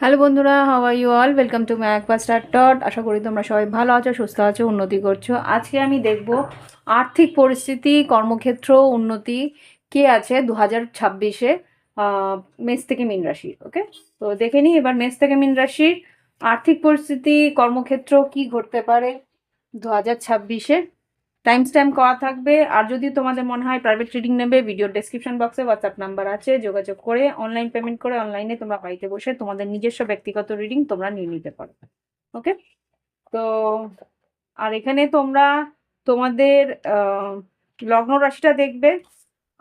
Hello বন্ধুরা, how are you all? Welcome to my Aqua Star dot. আশা করি তোমরা সবাই ভালো আছো, সুস্থ আছো, উন্নতি করছো। আজকে আমি দেখব আর্থিক পরিস্থিতি, কর্মক্ষেত্র উন্নতি কে আছে 2026-এ মেষ থেকে মীন রাশি। ওকে, তো দেখে নিই এবার মেষ থেকে মীন রাশির আর্থিক পরিস্থিতি, কর্মক্ষেত্র কি ঘটতে পারে 2026-এ। টাইম স্ট্যাম্প করা থাকবে। আর যদি তোমাদের মনে হয় প্রাইভেট রিডিং নেবে, ভিডিও ডেসক্রিপশন বক্সে হোয়াটসঅ্যাপ নাম্বার আছে, যোগাযোগ করে অনলাইন পেমেন্ট করে অনলাইনে তোমরা বাড়িতে বসে তোমাদের নিজস্ব ব্যক্তিগত রিডিং তোমরা নিয়ে নিতে পারো। ওকে, তো আর এখানে তোমরা তোমাদের লগ্ন রাশিটা দেখবে,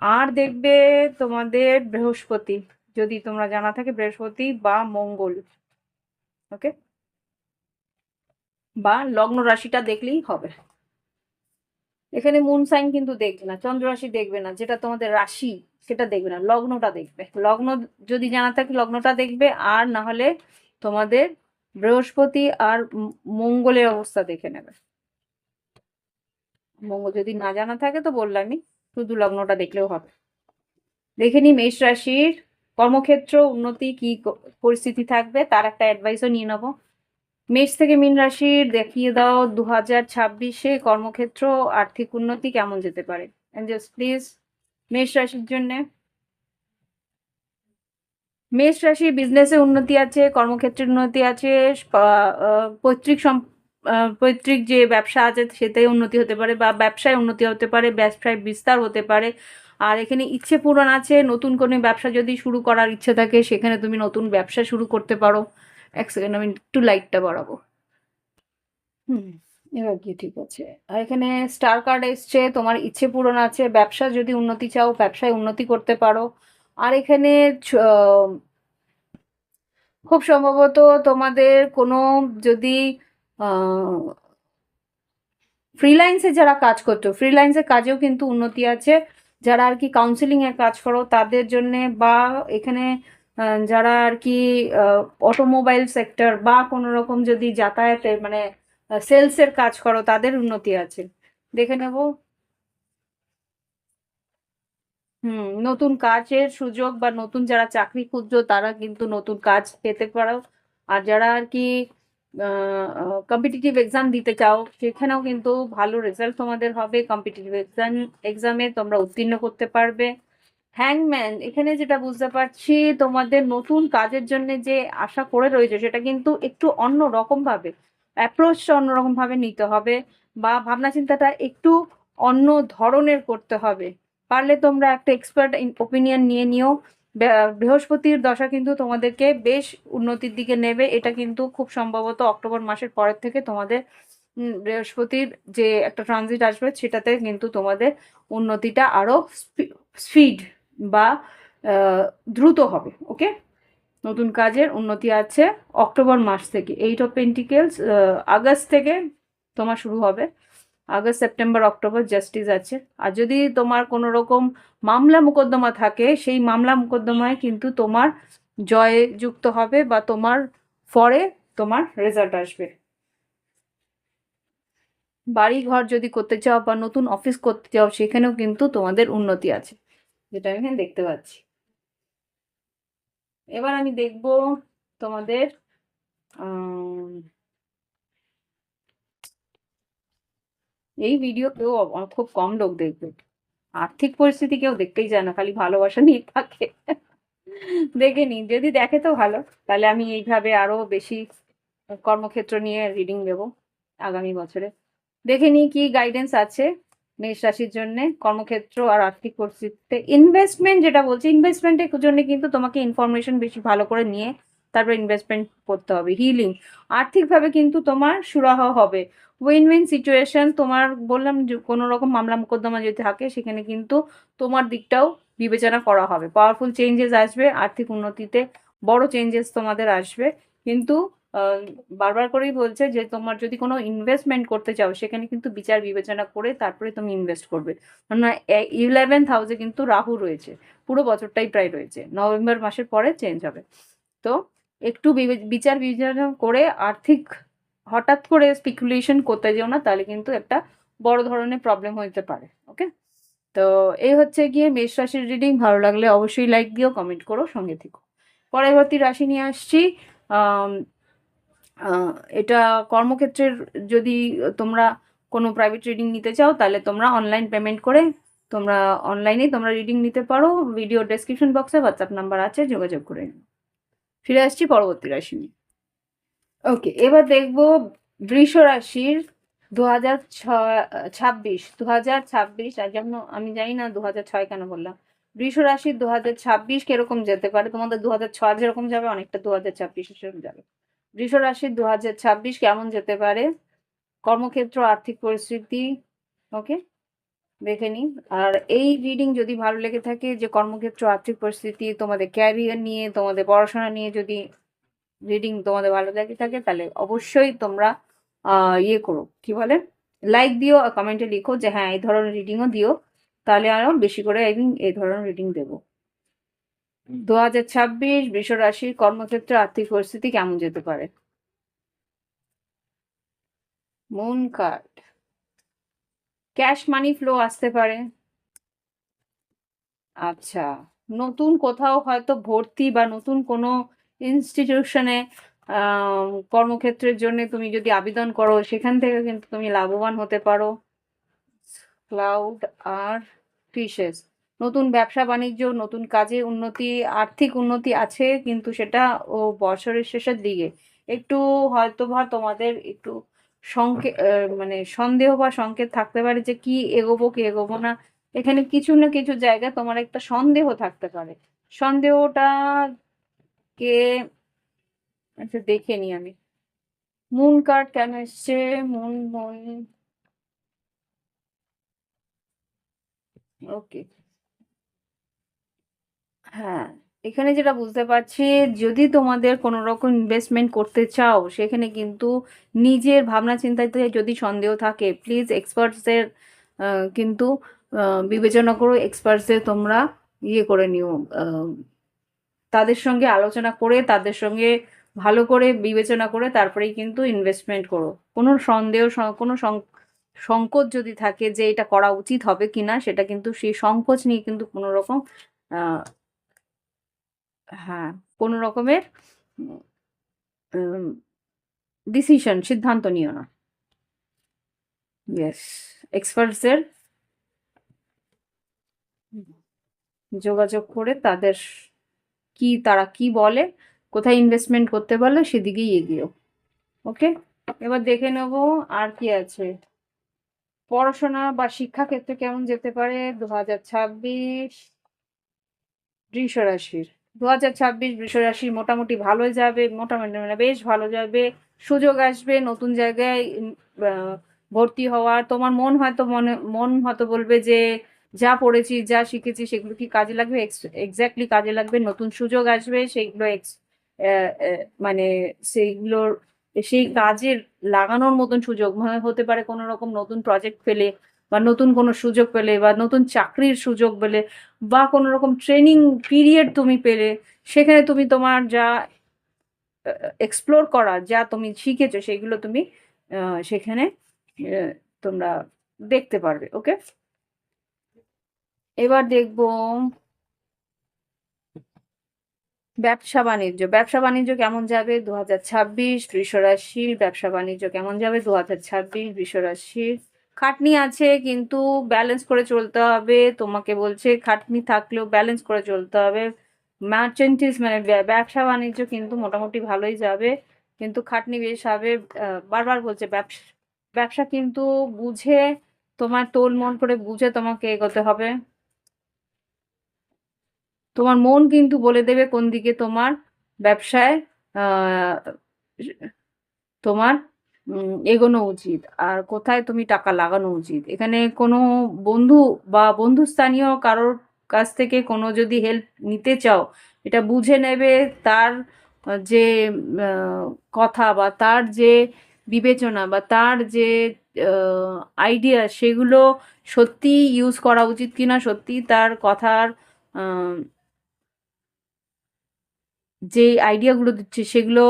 আর দেখবে তোমাদের বৃহস্পতি, যদি তোমরা জানা থাকে বৃহস্পতি বা মঙ্গল। ওকে, বা লগ্ন রাশিটা দেখলেই হবে। এখানে মুন সাইন কিন্তু দেখবে না, চন্দ্র রাশি দেখবে না, যেটা তোমাদের রাশি সেটা দেখবে না, লগ্নটা দেখবে। লগ্ন যদি জানা থাকে লগ্নটা দেখবে, আর না হলে তোমাদের বৃহস্পতি আর মঙ্গলের অবস্থা দেখে নেবে। মঙ্গল যদি না জানা থাকে তো বললামই, শুধু লগ্নটা দেখলেও হবে। দেখে নি মেষ রাশির কর্মক্ষেত্র উন্নতি কি পরিস্থিতি থাকবে, তার একটা অ্যাডভাইসও নিয়ে নেবো। মেষ থেকে মীন রাশির দেখিয়ে দাও 2026-এ কর্মক্ষেত্র আর্থিক উন্নতি কেমন যেতে পারে। জাস্ট প্লিজ মেষ রাশির জন্য। মেষ রাশি বিজনেসে উন্নতি আছে, কর্মক্ষেত্রে উন্নতি আছে, পৈতৃক পৈতৃক যে ব্যবসা আছে সেটাই উন্নতি হতে পারে, বা ব্যবসায় উন্নতি হতে পারে, ব্যবসায় বিস্তার হতে পারে। আর এখানে ইচ্ছে পূরণ আছে, নতুন কোনো ব্যবসা যদি শুরু করার ইচ্ছে থাকে সেখানে তুমি নতুন ব্যবসা শুরু করতে পারো। এক সেকেন্ড, আমি একটু লাইটটা বাড়াবো। হুম, এবার কি ঠিক আছে। আর এখানে স্টার কার্ড এসছে, তোমার ইচ্ছে পূরণ আছে, ব্যবসা যদি উন্নতি চাও ব্যবসায় উন্নতি করতে পারো। আর এখানে খুব সম্ভবত তোমাদের কোনো যদি ফ্রিল্যান্সে যারা কাজ করতো, ফ্রিল্যান্সের কাজেও কিন্তু উন্নতি আছে। যারা আর কি কাউন্সিলিং এর কাজ করো তাদের জন্য, বা এখানে যারা আর কি অটোমোবাইল সেক্টর বা কোনো রকম যদি যাতায়াতের মানে সেলসের কাজ করো তাদের উন্নতি আছে। দেখে নেব। নতুন কাজের সুযোগ, বা নতুন যারা চাকরি খুঁজছো তারা কিন্তু নতুন কাজ পেতে পারো। আর যারা আর কি কম্পিটিটিভ এক্সাম দিতে চাও সেখানেও কিন্তু ভালো রেজাল্ট তোমাদের হবে, কম্পিটিটিভ এক্সামে তোমরা উত্তীর্ণ করতে পারবে। হ্যাংম্যান, এখানে যেটা বুঝতে পারছি তোমাদের নতুন কাজের জন্য যে আশা করে রয়েছে সেটা কিন্তু একটু অন্য রকম ভাবে, অ্যাপ্রোচটা অন্যরকম ভাবে নিতে হবে, বা ভাবনা চিন্তাটা একটু অন্য ধরনের করতে হবে। পারলে তোমরা একটা এক্সপার্ট ওপিনিয়ন নিয়ে নিও। বৃহস্পতির দশা কিন্তু তোমাদেরকে বেশ উন্নতির দিকে নেবে। এটা কিন্তু খুব সম্ভবত অক্টোবর মাসের পরের থেকে তোমাদের বৃহস্পতির যে একটা ট্রানজিট আসবে সেটাতে কিন্তু তোমাদের উন্নতিটা আরো স্পিড বা দ্রুত হবে। ওকে, নতুন কাজের উন্নতি আছে অক্টোবর মাস থেকে। 8 অফ পেন্টিকেলস আগস্ট থেকে তোমার শুরু হবে। আগস্ট, সেপ্টেম্বর, অক্টোবর জাস্টিস আছে। আর যদি তোমার কোনো রকম মামলা মোকদ্দমা থাকে সেই মামলা মোকদ্দমায় কিন্তু তোমার জয় যুক্ত হবে, বা তোমার ফরে তোমার রেজাল্ট আসবে। বাড়ি ঘর যদি করতে চাও বা নতুন অফিস করতে চাও সেখানেও কিন্তু তোমাদের উন্নতি আছে, যেটা আমি এখানে দেখতে পাচ্ছি। এবার আমি দেখব তোমাদের এই ভিডিও কেউ খুব কম লোক দেখবে, আর্থিক পরিস্থিতি কেউ দেখতেই চায় না, খালি ভালোবাসা নিয়ে থাকে। দেখে নি, যদি দেখে তো ভালো, তাহলে আমি এইভাবে আরো বেশি কর্মক্ষেত্র নিয়ে রিডিং দেবো আগামী বছরে। দেখে নি কি গাইডেন্স আছে মেষ রাশির জন্য কর্মক্ষেত্র আর আর্থিক পরিস্থিতিতে। ইনভেস্টমেন্ট যেটা বলছি, ইনভেস্টমেন্টের জন্য কিন্তু তোমাকে ইনফরমেশন বেশি ভালো করে নিয়ে তারপর ইনভেস্টমেন্ট করতে হবে। হিলিং, আর্থিকভাবে কিন্তু তোমার সুরাহা হবে। উইন উইন সিচুয়েশন, তোমার বললাম যে কোনো রকম মামলা মোকদ্দমা যদি থাকে সেখানে কিন্তু তোমার দিকটাও বিবেচনা করা হবে। পাওয়ারফুল চেঞ্জেস আসবে, আর্থিক উন্নতিতে বড় চেঞ্জেস তোমাদের আসবে। কিন্তু বারবার করেই বলছে যে তোমার যদি কোনো ইনভেস্টমেন্ট করতে চাও সেখানে কিন্তু বিচার বিবেচনা করে তারপরে তুমি ইনভেস্ট করবে। কেননা 11th হাউসে কিন্তু রাহু রয়েছে, পুরো বছরটাই প্রায় রয়েছে, নভেম্বর মাসের পরে চেঞ্জ হবে। তো একটু বিচার বিবেচনা করে আর্থিক হঠাৎ করে স্পেকুলেশন করতে যেও না, তাহলে কিন্তু একটা বড় ধরনের প্রবলেম হতে পারে। ওকে, তো এই হচ্ছে গিয়ে মেষ রাশির রিডিং। ভালো লাগলে অবশ্যই লাইক দিও, কমেন্ট করো, সঙ্গে থেকো। পরবর্তী রাশি নিয়ে আসছি। আম, এটা কর্মক্ষেত্রের, যদি তোমরা কোনো প্রাইভেট রিডিং নিতে চাও তাহলে তোমরা অনলাইন পেমেন্ট করে তোমরা অনলাইনে তোমরা রিডিং নিতে পারো। ভিডিও ডেসক্রিপশন বক্সে হোয়াটসঅ্যাপ নাম্বার আছে, যোগাযোগ করে নিও। ফিরে আসছি পরবর্তী রাশি নিয়ে। ওকে, এবার দেখবো বৃষ রাশির 2026, 2026, আর যেমন আমি জানি না 2006 কেন বললাম। বৃষ রাশির 2026 কিরকম যেতে পারে, তোমাদের 2006 যেরকম যাবে অনেকটা 2026 সেরকম যাবে। বৃষ রাশির 2026 কেমন যেতে পারে, কর্মক্ষেত্র, আর্থিক পরিস্থিতি। ওকে, দেখে নিই। আর এই রিডিং যদি ভালো লেগে থাকে, যে কর্মক্ষেত্র, আর্থিক পরিস্থিতি, তোমাদের ক্যারিয়ার নিয়ে, তোমাদের পড়াশোনা নিয়ে যদি রিডিং তোমাদের ভালো লেগে থাকে, তাহলে অবশ্যই তোমরা ইয়ে করো, কি বলে, লাইক দিও আর কমেন্টে লিখো যে হ্যাঁ এই ধরনের রিডিংও দিও, তাহলে আরো বেশি করে এই ধরনের রিডিং দেবো। 2026 বৃষ রাশির কর্মক্ষেত্রে আর্থিক পরিস্থিতি কেমন যেতে পারে। মুন কার্ড, ক্যাশ মানি ফ্লো আসতে পারে। আচ্ছা, নতুন কোথাও হয়তো ভর্তি বা নতুন কোনো ইনস্টিটিউশনে কর্মক্ষেত্রের জন্য তুমি যদি আবেদন করো, সেখান থেকে কিন্তু তুমি লাভবান হতে পারো। ক্লাউড আর ফিশেস, নতুন ব্যবসা বাণিজ্য, নতুন কাজে উন্নতি, আর্থিক উন্নতি আছে, কিন্তু সেটা ও বছরের শেষের দিকে একটু হয়তো বা তোমাদের একটু মানে সন্দেহ বা সংকেত থাকতে পারে যে কি এগোবো কি এগোবো না। এখানে কিছু না কিছু জায়গায় তোমার একটা সন্দেহ থাকতে পারে। সন্দেহটা কে, আচ্ছা দেখে নি আমি। মুন কার্ড কেন এসছে, মুন মুন, ওকে, হ্যাঁ, এখানে যেটা বুঝতে পারছি, যদি তোমাদের কোনো রকম ইনভেস্টমেন্ট করতে চাও সেখানে কিন্তু নিজের ভাবনা চিন্তাতে যদি সন্দেহ থাকে, প্লিজ এক্সপার্টসদের কিন্তু বিবেচনা করো, এক্সপার্টসদের তোমরা ইয়ে করে নিও, তাদের সঙ্গে আলোচনা করে, তাদের সঙ্গে ভালো করে বিবেচনা করে তারপরেই কিন্তু ইনভেস্টমেন্ট করো। কোনো সন্দেহ, কোনো সংকোচ যদি থাকে যে এটা করা উচিত হবে কিনা, সেটা কিন্তু সেই সংকোচ নিয়ে কিন্তু কোনো রকম হ্যাঁ, কোনো রকমের ডিসিশন, সিদ্ধান্ত নিও না। ইয়েস, এক্সপার্টসদের যোগাযোগ করে তাদের তারা কি বলে, কোথায় ইনভেস্টমেন্ট করতে বলে সেদিকেই এগিয়েও। ওকে, এবার দেখে নেব আর কি আছে। পড়াশোনা বা শিক্ষাক্ষেত্রে কেমন যেতে পারে 2026 বৃষ রাশির। 2026 বৃষ রাশির মোটামুটি ভালো যাবে, মোটামুটি মানে বেশ ভালো যাবে। সুযোগ আসবে নতুন জায়গায় ভর্তি হওয়ার। তোমার মন হয়তো বলবে যে যা পড়েছি যা শিখেছি সেগুলো কি কাজে লাগবে, এক্স্যাক্টলি কাজে লাগবে। নতুন সুযোগ আসবে, সেইগুলো মানে সেইগুলোর সেই কাজে লাগানোর মতন সুযোগ হতে পারে। কোনো রকম নতুন প্রজেক্ট পেলে বা নতুন কোনো সুযোগ পেলে বা নতুন চাকরির সুযোগ পেলে বা কোনো রকম ট্রেনিং পিরিয়ড তুমি পেলে, সেখানে তুমি তোমার যা এক্সপ্লোর করা, যা তুমি শিখেছো সেগুলো তুমি সেখানে তোমরা দেখতে পারবে। ওকে, এবার দেখবো ব্যবসা বাণিজ্য। ব্যবসা বাণিজ্য কেমন যাবে 2026 বৃষ রাশির, ব্যবসা বাণিজ্য কেমন যাবে 2026 বৃষ রাশির। খাটনি আছে কিন্তু ব্যালেন্স করে চলতে হবে, তোমাকে বলছে খাটনি থাকলেও ব্যালেন্স করে চলতে হবে। মার্চেন্টিস মানে ব্যবসা বাণিজ্য কিন্তু মোটামুটি ভালোই যাবে, কিন্তু খাটনি বেশ হবে। বারবার বলছে ব্যবসা, ব্যবসা কিন্তু বুঝে, তোমার তোল মন করে বুঝে তোমাকে এগোতে হবে। তোমার মন কিন্তু বলে দেবে কোন দিকে তোমার ব্যবসায় আহ, তোমার এগোনো উচিত আর কোথায় তুমি টাকা লাগানো উচিত। এখানে কোনো বন্ধু বা বন্ধুস্থানীয় কারোর কাছ থেকে কোনো যদি হেল্প নিতে চাও, এটা বুঝে নেবে, তার যে কথা বা তার যে বিবেচনা বা তার যে আইডিয়া, সেগুলো সত্যি ইউজ করা উচিত কিনা, সত্যি তার কথার যে আইডিয়াগুলো দিচ্ছে সেগুলো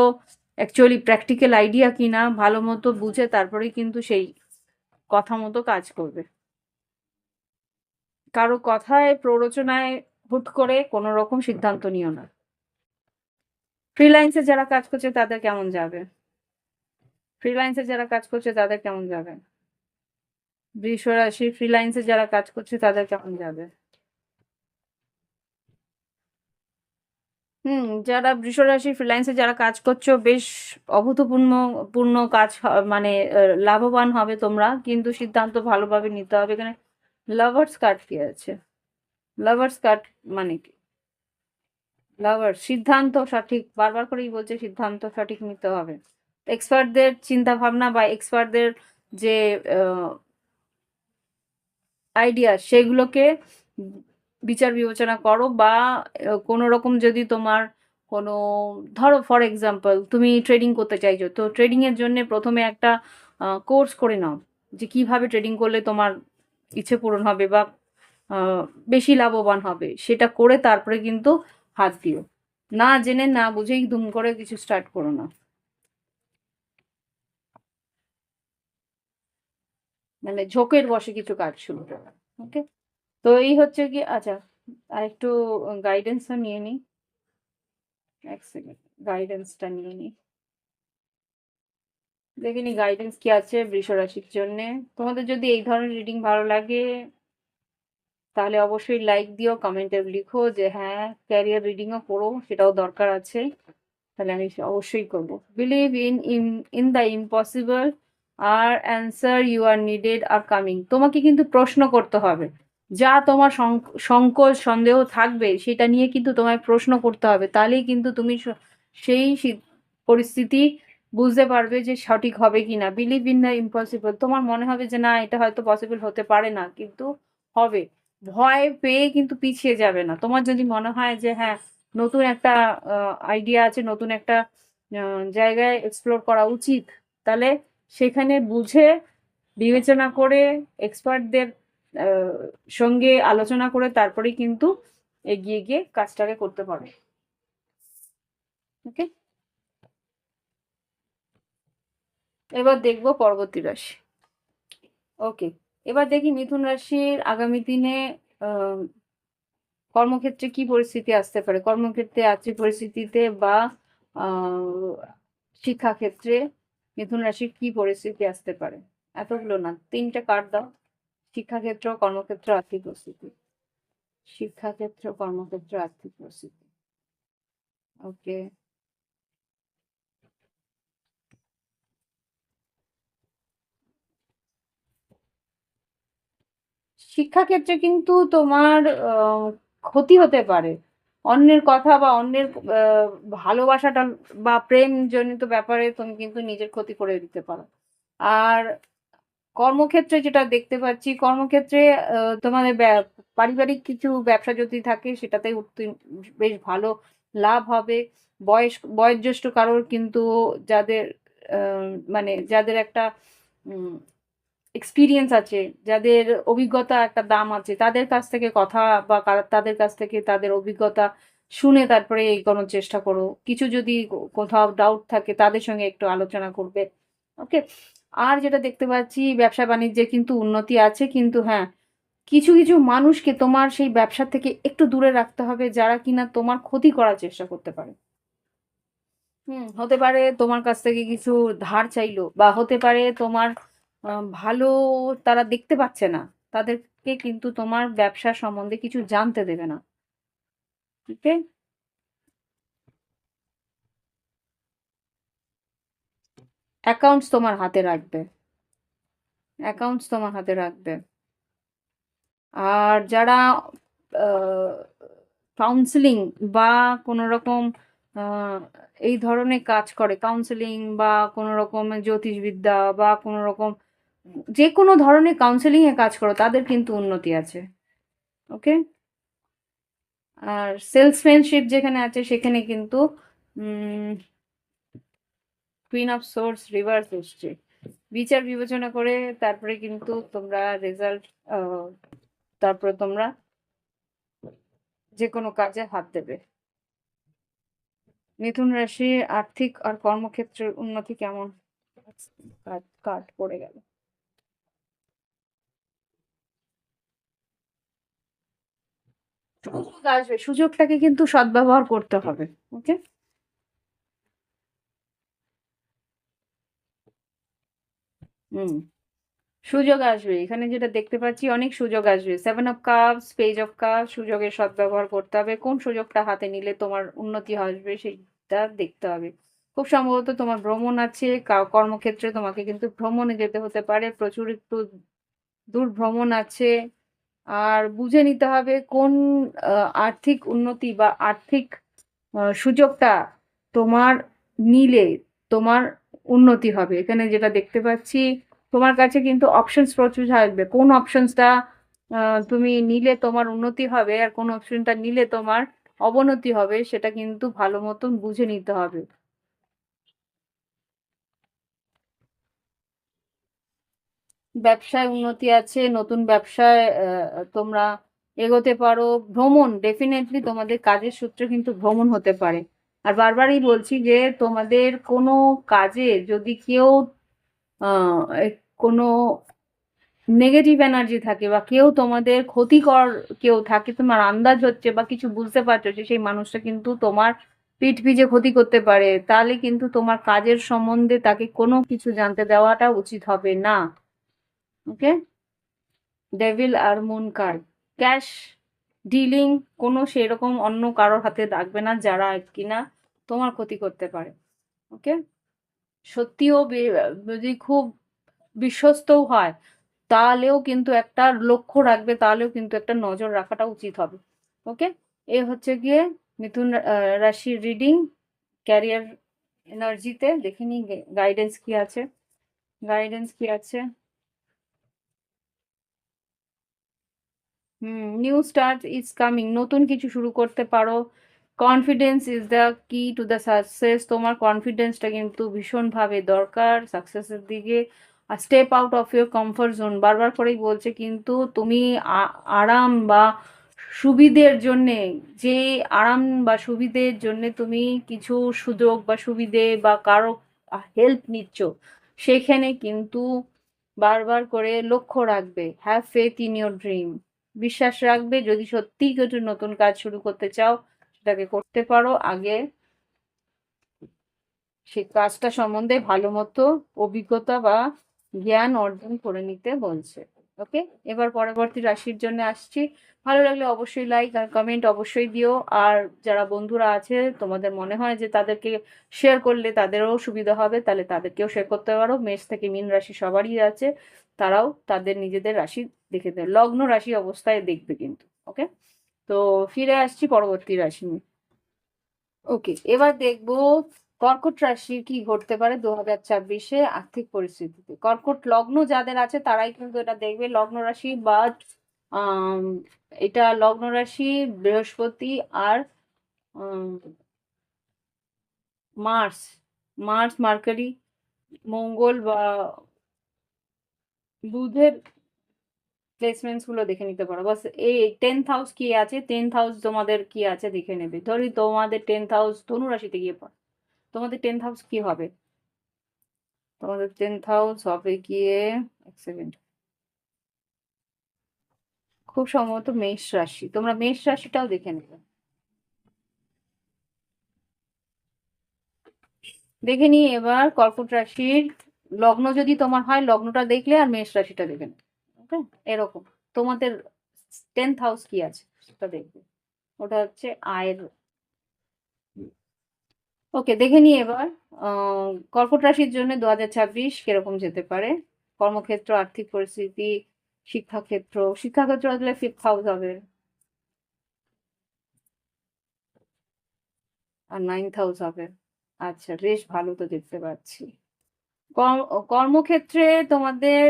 অ্যাকচুয়ালি প্র্যাকটিক্যাল আইডিয়া কিনা ভালো মতো বুঝে তারপরেই কিন্তু সেই কথা মতো কাজ করবে। কারো কথায় প্ররোচনায় হুট করে কোনো রকম সিদ্ধান্ত নিও না। ফ্রিল্যান্সে যারা কাজ করছে তাদের কেমন যাবে? ফ্রিল্যান্সে যারা কাজ করছে তাদের কেমন যাবে? বৃষ রাশি ফ্রিল্যান্সে যারা কাজ করছে তাদের কেমন যাবে? যারা বৃষ রাশি ফ্রিল্যান্সে যারা কাজ করছো, বেশ অভূতপূর্ণ পূর্ণ কাজ মানে লাভবান হবে তোমরা, কিন্তু সিদ্ধান্ত ভালোভাবে নিতে হবে। এখানে লাভার্স কার্ড কি আছে? লাভার্স কার্ড মানে কি? লাভার সিদ্ধান্ত সঠিক, বারবার করেই বলছে সিদ্ধান্ত সঠিক নিতে হবে। এক্সপার্টদের চিন্তা ভাবনা বা এক্সপার্টদের যে আইডিয়া, সেগুলোকে বিচার বিবেচনা করো। বা কোনো রকম যদি তোমার কোনো, ধরো ফর এক্সাম্পল তুমি ট্রেডিং করতে চাইছো, তো ট্রেডিং এর জন্য প্রথমে একটা কোর্স করে নাও, যে কিভাবে ট্রেডিং করলে তোমার ইচ্ছে পূরণ হবে বা আহ, বেশি লাভবান হবে, সেটা করে তারপরে কিন্তু হাত দিও। না জেনে না বুঝেই দুম করে কিছু স্টার্ট করো না, মানে ঝোঁকের বশে কিছু কাজ শুরু করো। ওকে, তো এই হচ্ছে কি। আচ্ছা, আর একটু গাইডেন্সও নিয়ে নিই। এক সেকেন্ড, গাইডেন্সটা নিয়ে নিই, দেখিনি গাইডেন্স কি আছে বৃষ রাশির জন্যে। তোমাদের যদি এই ধরনের রিডিং ভালো লাগে তাহলে অবশ্যই লাইক দিও, কমেন্টে লিখো যে হ্যাঁ ক্যারিয়ার রিডিংও করো, সেটাও দরকার আছে। তাহলে আমি অবশ্যই করবো। বিলিভ ইন দ্য ইম্পসিবল, আর answer you are needed are coming. তোমাকে কিন্তু প্রশ্ন করতে হবে, যা তোমার সংকোচ সন্দেহ থাকবে সেটা নিয়ে কিন্তু তোমায় প্রশ্ন করতে হবে, তাহলেই কিন্তু তুমি সেই পরিস্থিতি বুঝতে পারবে যে সঠিক হবে কিনা। বিলিভ ইন দ্য ইম্পসিবল, তোমার মনে হবে যে না এটা হয়তো পসিবল হতে পারে না, কিন্তু হবে। ভয় পেয়ে কিন্তু পিছিয়ে যাবে না। তোমার যদি মনে হয় যে হ্যাঁ নতুন একটা আইডিয়া আছে, নতুন একটা জায়গায় এক্সপ্লোর করা উচিত, তাহলে সেখানে বুঝে বিবেচনা করে এক্সপার্টদের সঙ্গে আলোচনা করে তারপরেই কিন্তু এগিয়ে গিয়ে কাজটাকে করতে পারো। ওকে, এবার দেখবো পরবর্তী রাশি। ওকে, এবার দেখি মিথুন রাশির আগামী দিনে আহ, কর্মক্ষেত্রে কি পরিস্থিতি আসতে পারে, কর্মক্ষেত্রে আর্থিক পরিস্থিতিতে বা আহ শিক্ষাক্ষেত্রে মিথুন রাশির কি পরিস্থিতি আসতে পারে। এতগুলো না, তিনটে কার্ড দাও। শিক্ষাক্ষেত্র, কর্মক্ষেত্র, আর্থিক পরিস্থিতি। শিক্ষাক্ষেত্র, কর্মক্ষেত্র, আর্থিক পরিস্থিতি। ওকে, শিক্ষাক্ষেত্রে কিন্তু তোমার ক্ষতি হতে পারে। অন্যের কথা বা অন্যের আহ, ভালোবাসাটা বা প্রেম জনিত ব্যাপারে তুমি কিন্তু নিজের ক্ষতি করে দিতে পারো। আর কর্মক্ষেত্রে যেটা দেখতে পাচ্ছি, কর্মক্ষেত্রে তোমাদের পারিবারিক কিছু ব্যবসা যদি থাকে সেটাতে উঠতে বেশ ভালো লাভ হবে। বয়োজ্যেষ্ঠ কারোর কিন্তু, যাদের মানে যাদের একটা এক্সপিরিয়েন্স আছে, যাদের অভিজ্ঞতা একটা দাম আছে, তাদের কাছ থেকে কথা বা তাদের কাছ থেকে তাদের অভিজ্ঞতা শুনে তারপরে এগোনোর চেষ্টা করো। কিছু যদি কোথাও ডাউট থাকে তাদের সঙ্গে একটু আলোচনা করবে। ওকে, আর যেটা দেখতে পাচ্ছি ব্যবসা বাণিজ্যে কিন্তু উন্নতি আছে, কিন্তু হ্যাঁ কিছু কিছু মানুষকে তোমার সেই ব্যবসা থেকে একটু দূরে রাখতে হবে, যারা কিনা তোমার ক্ষতি করার চেষ্টা করতে পারে। হতে পারে তোমার কাছ থেকে কিছু ধার চাইলো, বা হতে পারে তোমার ভালো তারা দেখতে পাচ্ছে না, তাদেরকে কিন্তু তোমার ব্যবসা সম্বন্ধে কিছু জানতে দেবে না। ওকে, অ্যাকাউন্টস তোমার হাতে রাখবে, অ্যাকাউন্টস তোমার হাতে রাখবে। আর যারা কাউন্সিলিং বা কোনো রকম আহ, এই ধরনের কাজ করে, কাউন্সিলিং বা কোনো রকম জ্যোতিষবিদ্যা বা কোনো রকম যে কোনো ধরনের কাউন্সিলিং এ কাজ করো, তাদের কিন্তু উন্নতি আছে। ওকে, আর সেলসম্যানশিপ যেখানে আছে সেখানে কিন্তু কুইন অফ সোর্স রিভার্স এসছে, বিচার বিবেচনা করে তারপরে কিন্তু তোমরা রেজাল্ট, তারপরে তোমরা যে কোনো কাজে হাত দেবে। মিথুন রাশি আর্থিক আর কর্মক্ষেত্রের উন্নতি কেমন? কাট পড়ে গেল। সুযোগ আসবে, সুযোগটাকে কিন্তু সদ্ব্যবহার করতে হবে। ওকে, হুম, সুযোগ আসবে, এখানে যেটা দেখতে পাচ্ছি অনেক সুযোগ আসবে। 7 of cups, page of cup, সুযোগের সদ্ব্যবহার করতে হবে। কোন সুযোগটা হাতে নিলে তোমার উন্নতি আসবে সেটা দেখতে হবে। খুব সম্ভবত তোমার ভ্রমণ আছে, কর্মক্ষেত্রে তোমাকে কিন্তু ভ্রমণে যেতে হতে পারে, প্রচুর একটু দূর ভ্রমণ আছে। আর বুঝে নিতে হবে কোন আর্থিক উন্নতি বা আর্থিক সুযোগটা তোমার নিলে তোমার উন্নতি হবে। এখানে যেটা দেখতে পাচ্ছি তোমার কাছে কিন্তু অপশনস প্রচুর থাকবে, কোন অপশনসটা তুমি নিলে তোমার উন্নতি হবে আর কোন অপশনটা নিলে তোমার অবনতি হবে সেটা কিন্তু ভালো মতন বুঝে নিতে হবে। ব্যবসায় উন্নতি আছে, নতুন ব্যবসায় তোমরা এগোতে পারো। ভ্রমণ ডেফিনেটলি তোমাদের কাজের সূত্রে কিন্তু ভ্রমণ হতে পারে। আর বারবারই বলছি যে তোমাদের কোনো কাজে যদি কেউ কোনো নেগেটিভ এনার্জি থাকে বা কেউ তোমাদের ক্ষতিকর কেউ থাকে, তোমার আন্দাজ হচ্ছে বা কিছু বুঝতে পারছো যে সেই মানুষটা কিন্তু তোমার পিঠ পিছে ক্ষতি করতে পারে, তাহলে কিন্তু তোমার কাজের সম্বন্ধে তাকে কোনো কিছু জানতে দেওয়াটা উচিত হবে না। ওকে, ডেভিল আর মুন কার্ড, ক্যাশ ডিলিং কোনো সেরকম অন্য কারোর হাতে রাখবে না যারা কিনা তোমার ক্ষতি করতে পারে। ওকে, সত্যিও যদি খুব বিশ্বস্তও হয় তাহলেও কিন্তু একটা লক্ষ্য রাখবে, তাহলেও কিন্তু একটা নজর রাখাটা উচিত হবে। ওকে, এ হচ্ছে গিয়ে মিথুন রাশির রিডিং। ক্যারিয়ার এনার্জিতে দেখে নি গাইডেন্স কি আছে, গাইডেন্স কি আছে। নিউ স্টার্ট ইজ কামিং, নতুন কিছু শুরু করতে পারো। Confidence is the key to the success, তোমার কনফিডেন্সটা কিন্তু ভীষণভাবে দরকার সাকসেসের দিকে। আর step out of your comfort zone, বারবার করেই বলছে কিন্তু তুমি আরাম বা সুবিধের জন্যে, যে আরাম বা সুবিধের জন্যে তুমি কিছু সুযোগ বা সুবিধে বা কারো হেল্প নিচ্ছ, সেখানে কিন্তু বারবার করে লক্ষ্য রাখবে, have faith in your dream, বিশ্বাস রাখবে। যদি সত্যিই কিছু নতুন কাজ শুরু করতে চাও সেটাকে করতে পারো, আগে সেই কাজটা সম্বন্ধে ভালো মতো অভিজ্ঞতা বা জ্ঞান অর্জন করে নিতে বলছে। ওকে, এবার পরবর্তী রাশির জন্য আসছি। ভালো লাগলে অবশ্যই লাইক আর কমেন্ট অবশ্যই দিও। আর যারা বন্ধুরা আছে তোমাদের মনে হয় যে তাদেরকে শেয়ার করলে তাদেরও সুবিধা হবে, তাহলে তাদেরকেও শেয়ার করতে পারো। মেষ থেকে মীন রাশি সবারই আছে, তারাও তাদের নিজেদের রাশি দেখে দেয়, লগ্ন রাশি অবস্থায় দেখবে কিন্তু। ওকে, তো ফিরে আসছি পরবর্তী রাশি নিয়ে। ওকে, এবার দেখবো কর্কট রাশির কি ঘটতে পারে 2026-এ আর্থিক পরিস্থিতিতে। কর্কট লগ্ন যাদের আছে তারাই কিন্তু এটা দেখবে, লগ্ন রাশি বাট এটা লগ্ন রাশি বৃহস্পতি আর মার্স, মার্কারি, মঙ্গল বা বুধের প্লেসমেন্টস গুলো দেখে নিতে পারো। বাস এই 10th হাউস কি আছে, 10th হাউস তোমাদের কি আছে দেখে নেবে। ধরি তোমাদের 10th হাউস ধনু রাশিতে গিয়ে পড়ে, তোমাদের 10th হাউস কি হবে? তোমাদের 10th হাউস হবে গিয়ে, এক সেকেন্ড, খুব সম্ভবত মেষ রাশি, তোমরা মেষ রাশিটাও দেখে নেবে। দেখে নিই এবার কর্কট রাশির লগ্ন যদি তোমার হয় লগ্নটা দেখলে আর মেষ রাশিটা দেখে নেবে। ওকে, এরকম তোমাদের 10th হাউস কি আছে সেটা দেখবে, ওটা হচ্ছে আয়ের। ওকে, দেখে নিই এবার কর্কট রাশির জন্য 2026 কিরকম যেতে পারে। কর্মক্ষেত্র, আর্থিক পরিস্থিতি, শিক্ষাক্ষেত্র, শিক্ষাক্ষেত্র আসলে 5th হাউস হবে আর 9th হাউস হবে। আচ্ছা, বেশ ভালো তো দেখতে পাচ্ছি। কর্মক্ষেত্রে তোমাদের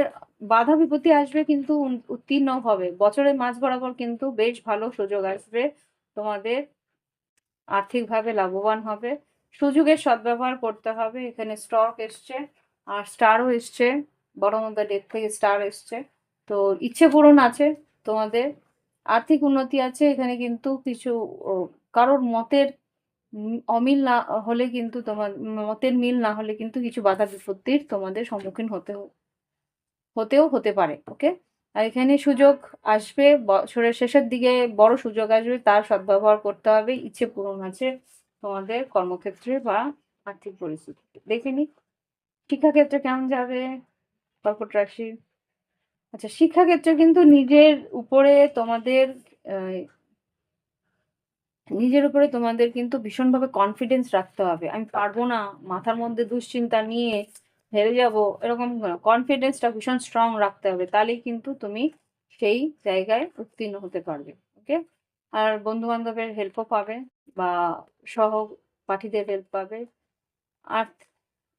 বাধা বিপত্তি আসবে কিন্তু উত্তীর্ণ হবে। বছরের মাঝ বরাবর কিন্তু বেশ ভালো সুযোগ আসবে, তোমাদের আর্থিকভাবে লাভবান হবে। সুযোগের সদ্ব্যবহার করতে হবে। এখানে স্টক এসছে আর স্টারও এসছে, বটম অফ দ্য ডেক থেকে স্টার এসছে। তো ইচ্ছে পূরণ আছে তোমাদের, আর্থিক উন্নতি আছে। এখানে কিন্তু কিছু কারোর মতের অমিল না হলে কিন্তু মতের মিল না হলে কিন্তু কিছু বাধা বিপত্তির তোমাদের সম্মুখীন হতেও হতে পারে। ওকে, আর এখানে সুযোগ আসবে, বছরের শেষের দিকে বড় সুযোগ আসবে, তার সদ্ব্যবহার করতে হবে। ইচ্ছে পূরণ আছে তোমাদের কর্মক্ষেত্রে বা আর্থিক পরিস্থিতি। দেখে নি শিক্ষাক্ষেত্রে কেমন যাবে কর্কট রাশি। আচ্ছা, শিক্ষাক্ষেত্রে কিন্তু নিজের উপরে তোমাদের কিন্তু ভীষণভাবে কনফিডেন্স রাখতে হবে। আমি পারবো না, মাথার মধ্যে দুশ্চিন্তা নিয়ে হেরে যাব, এরকম কনফিডেন্সটা ভীষণ স্ট্রং রাখতে হবে, তাহলেই কিন্তু তুমি সেই জায়গায় উত্তীর্ণ হতে পারবে। ওকে, আর বন্ধু বান্ধবের হেল্পও পাবে বা সহপাঠীদের হেল্প পাবে। আর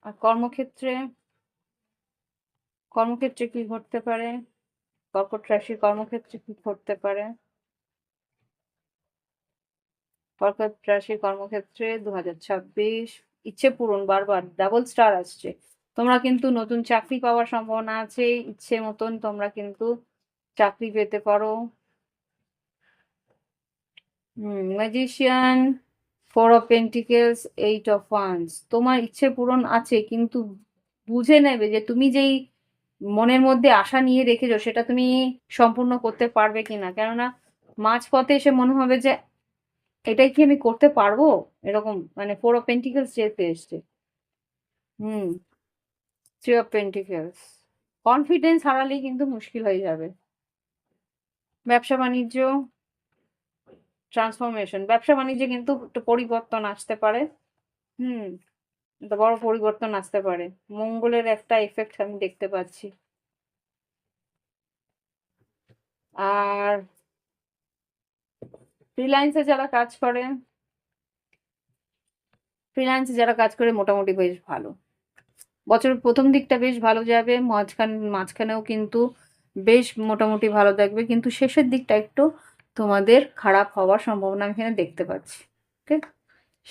আর কর্মক্ষেত্রে কি ঘটতে পারে, কর্কট রাশির কর্মক্ষেত্রে কি ঘটতে পারে। কর্কট রাশির কর্মক্ষেত্রে 2026 ইচ্ছে পূরণ, বারবার ডাবল স্টার আসছে। তোমরা কিন্তু নতুন চাকরি পাওয়ার সম্ভাবনা আছে, ইচ্ছে মতন তোমরা কিন্তু চাকরি পেতে পারো। Magician, 4 of Pentacles, 8 of Wands, তোমার ইচ্ছে পূরণ আছে, কিন্তু বুঝে নেবে যে তুমি যেই মনের মধ্যে আশা নিয়ে রেখেছো সেটা তুমি সম্পূর্ণ করতে পারবে কিনা। কেননা মাঝপথে এসে মনে হবে যে এটাই কি আমি করতে পারবো, এরকম মানে 4 of Pentacles যেতে এসছে। হুম 3 of Pentacles, কনফিডেন্স হারালেই কিন্তু মুশকিল হয়ে যাবে। ব্যবসা বাণিজ্য, ট্রান্সফরমেশন, ব্যবসা বাণিজ্যে কিন্তু একটু পরিবর্তন আসতে পারে। হুম একটা বড় পরিবর্তন আসতে পারে, মঙ্গলের একটা এফেক্ট আমি দেখতে পাচ্ছি। আর ফ্রিল্যান্সে যারা কাজ করে, মোটামুটি বেশ ভালো। বছরের প্রথম দিকটা বেশ ভালো যাবে, মাঝখানেও কিন্তু বেশ মোটামুটি ভালো থাকবে, কিন্তু শেষের দিকটা একটু তোমাদের খারাপ হওয়ার সম্ভাবনা আমি এখানে দেখতে পাচ্ছি। ওকে,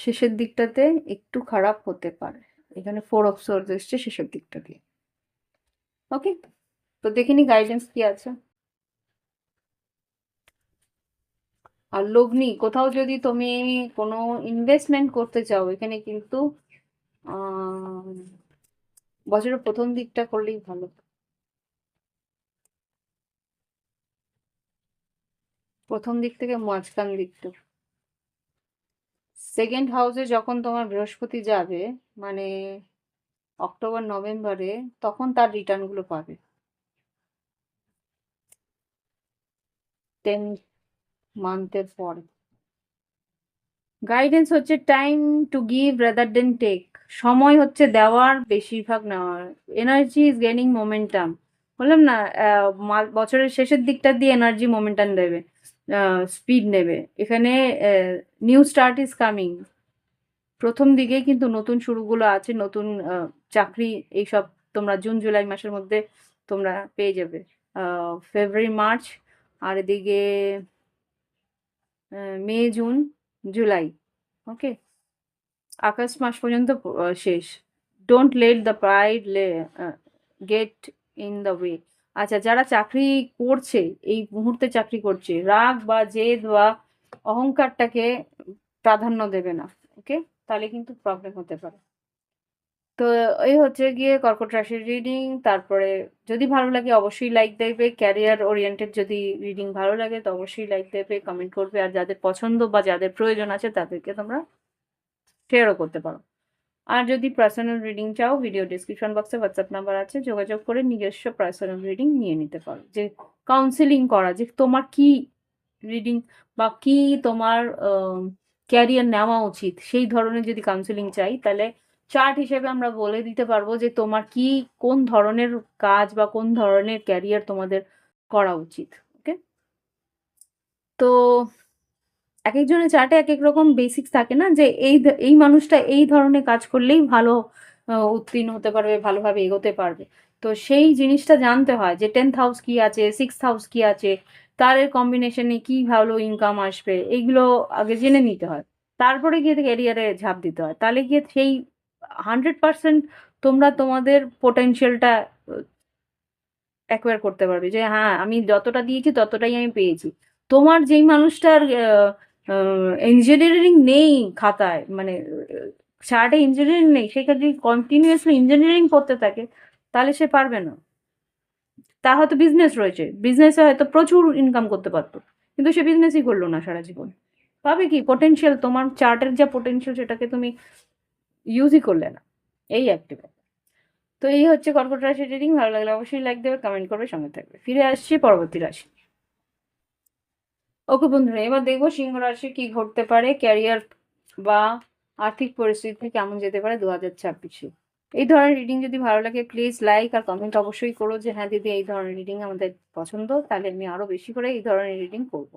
শেষের দিকটাতে একটু খারাপ হতে পারে। এখানে 4 of Swords এসছে শেষের দিকটা দিয়ে। ওকে, তো দেখিনি গাইডেন্স কি আছে। আর লগ্নি, কোথাও যদি তুমি কোনো ইনভেস্টমেন্ট করতে চাও, এখানে কিন্তু বছরের প্রথম দিকটা করলেই ভালো। প্রথম দিক থেকে মাঝখান দিকটা, সেকেন্ড হাউসে যখন তোমার বৃহস্পতি যাবে, মানে অক্টোবর নভেম্বরে, তখন তার রিটার্ন গুলো পাবে 10 মান্থের পরে। গাইডেন্স হচ্ছে time to give rather than take, সময় হচ্ছে দেওয়ার বেশিরভাগ নেওয়ার। এনার্জি ইজ গেনিং মোমেন্টাম, বললাম না, বছরের শেষের দিকটা দিয়ে এনার্জি মোমেন্টাম দেবে, স্পিড নেবে। এখানে নিউ স্টার্ট ইজ কামিং, প্রথম দিকেই কিন্তু নতুন শুরুগুলো আছে, নতুন চাকরি এইসব তোমরা জুন জুলাই মাসের মধ্যে তোমরা পেয়ে যাবে। ফেব্রুয়ারি মার্চ, আর এদিকে মে জুন জুলাই। ওকে, আগস্ট মাস পর্যন্ত শেষ। Don't let the pride get in the way. আচ্ছা, যারা চাকরি করছে, এই মুহূর্তে চাকরি করছে, রাগ বা জেদ বা অহংকারটাকে প্রাধান্য দেবে না। ওকে, তাহলে কিন্তু প্রবলেম হতে পারে। তো এই হচ্ছে গিয়ে কর্কট রাশির রিডিং। তারপরে যদি ভালো লাগে অবশ্যই লাইক দেবে, ক্যারিয়ার ওরিয়েন্টেড যদি রিডিং ভালো লাগে তো অবশ্যই লাইক দেবে, কমেন্ট করবে, আর যাদের পছন্দ বা যাদের প্রয়োজন আছে তাদেরকে তোমরা শেয়ারও করতে পারো। আর যদি পার্সোনাল রিডিং চাও, ভিডিও ডিসক্রিপশন বক্সে হোয়াটসঅ্যাপ নাম্বার আছে, যোগাযোগ করে নিজস্ব পার্সোনাল রিডিং নিয়ে নিতে পারো। যে কাউন্সেলিং করা, যে তোমার কি রিডিং বা কি তোমার ক্যারিয়ার নেওয়া উচিত, সেই ধরনের যদি কাউন্সেলিং চাই, তাহলে চার্ট হিসেবে আমরা বলে দিতে পারবো যে তোমার কি কোন ধরনের কাজ বা কোন ধরনের ক্যারিয়ার তোমাদের করা উচিত। ওকে, তো এক একজনের চার্টে এক এক রকম বেসিক্স থাকে না, যে এই মানুষটা এই ধরনের কাজ করলেই ভালো উত্তীর্ণ হতে পারবে, ভালোভাবে এগোতে পারবে। তো সেই জিনিসটা জানতে হয় যে 10th হাউস কি আছে, 6th হাউস কি আছে, তার কম্বিনেশনে কি ভালো ইনকাম আসবে, এইগুলো আগে জেনে নিতে হয়, তারপরে গিয়ে ক্যারিয়ারে ঝাঁপ দিতে হয়, তাহলে গিয়ে সেই 100% তোমরা তোমাদের পোটেনশিয়ালটা অ্যাকোয়ার করতে পারবে, যে হ্যাঁ আমি যতটা দিয়েছি ততটাই আমি পেয়েছি। তোমার যেই মানুষটার ইঞ্জিনিয়ারিং নেই খাতায়, মানে চার্টে ইঞ্জিনিয়ারিং নেই, সে যদি কন্টিনিউয়াসলি ইঞ্জিনিয়ারিং করতে থাকে তাহলে সে পারবে না। তার হয়তো বিজনেস রয়েছে, বিজনেসে হয়তো প্রচুর ইনকাম করতে পারতো, কিন্তু সে বিজনেসই করলো না সারা জীবন। পাবে কি পোটেনশিয়াল, তোমার চার্টের যা পোটেনশিয়াল সেটাকে তুমি ইউজই করলে না, এই একটা ব্যাপার। তো এই হচ্ছে কর্কট রাশি রিডিং। ভালো লাগলে অবশ্যই লাইক দেবে, কমেন্ট করবে, সঙ্গে থাকবে। ফিরে আসছি পরবর্তী রাশি। ওকে বন্ধুরা, এবার দেখবো সিংহ রাশি কি ঘটতে পারে, ক্যারিয়ার বা আর্থিক পরিস্থিতি কেমন যেতে পারে 2026-এ। এই ধরনের রিডিং যদি ভালো লাগে প্লিজ লাইক আর কমেন্ট অবশ্যই করো যে হ্যাঁ দিদি এই ধরনের রিডিং আমাদের পছন্দ, তাহলে আমি আরো বেশি করে এই ধরনের রিডিং করব।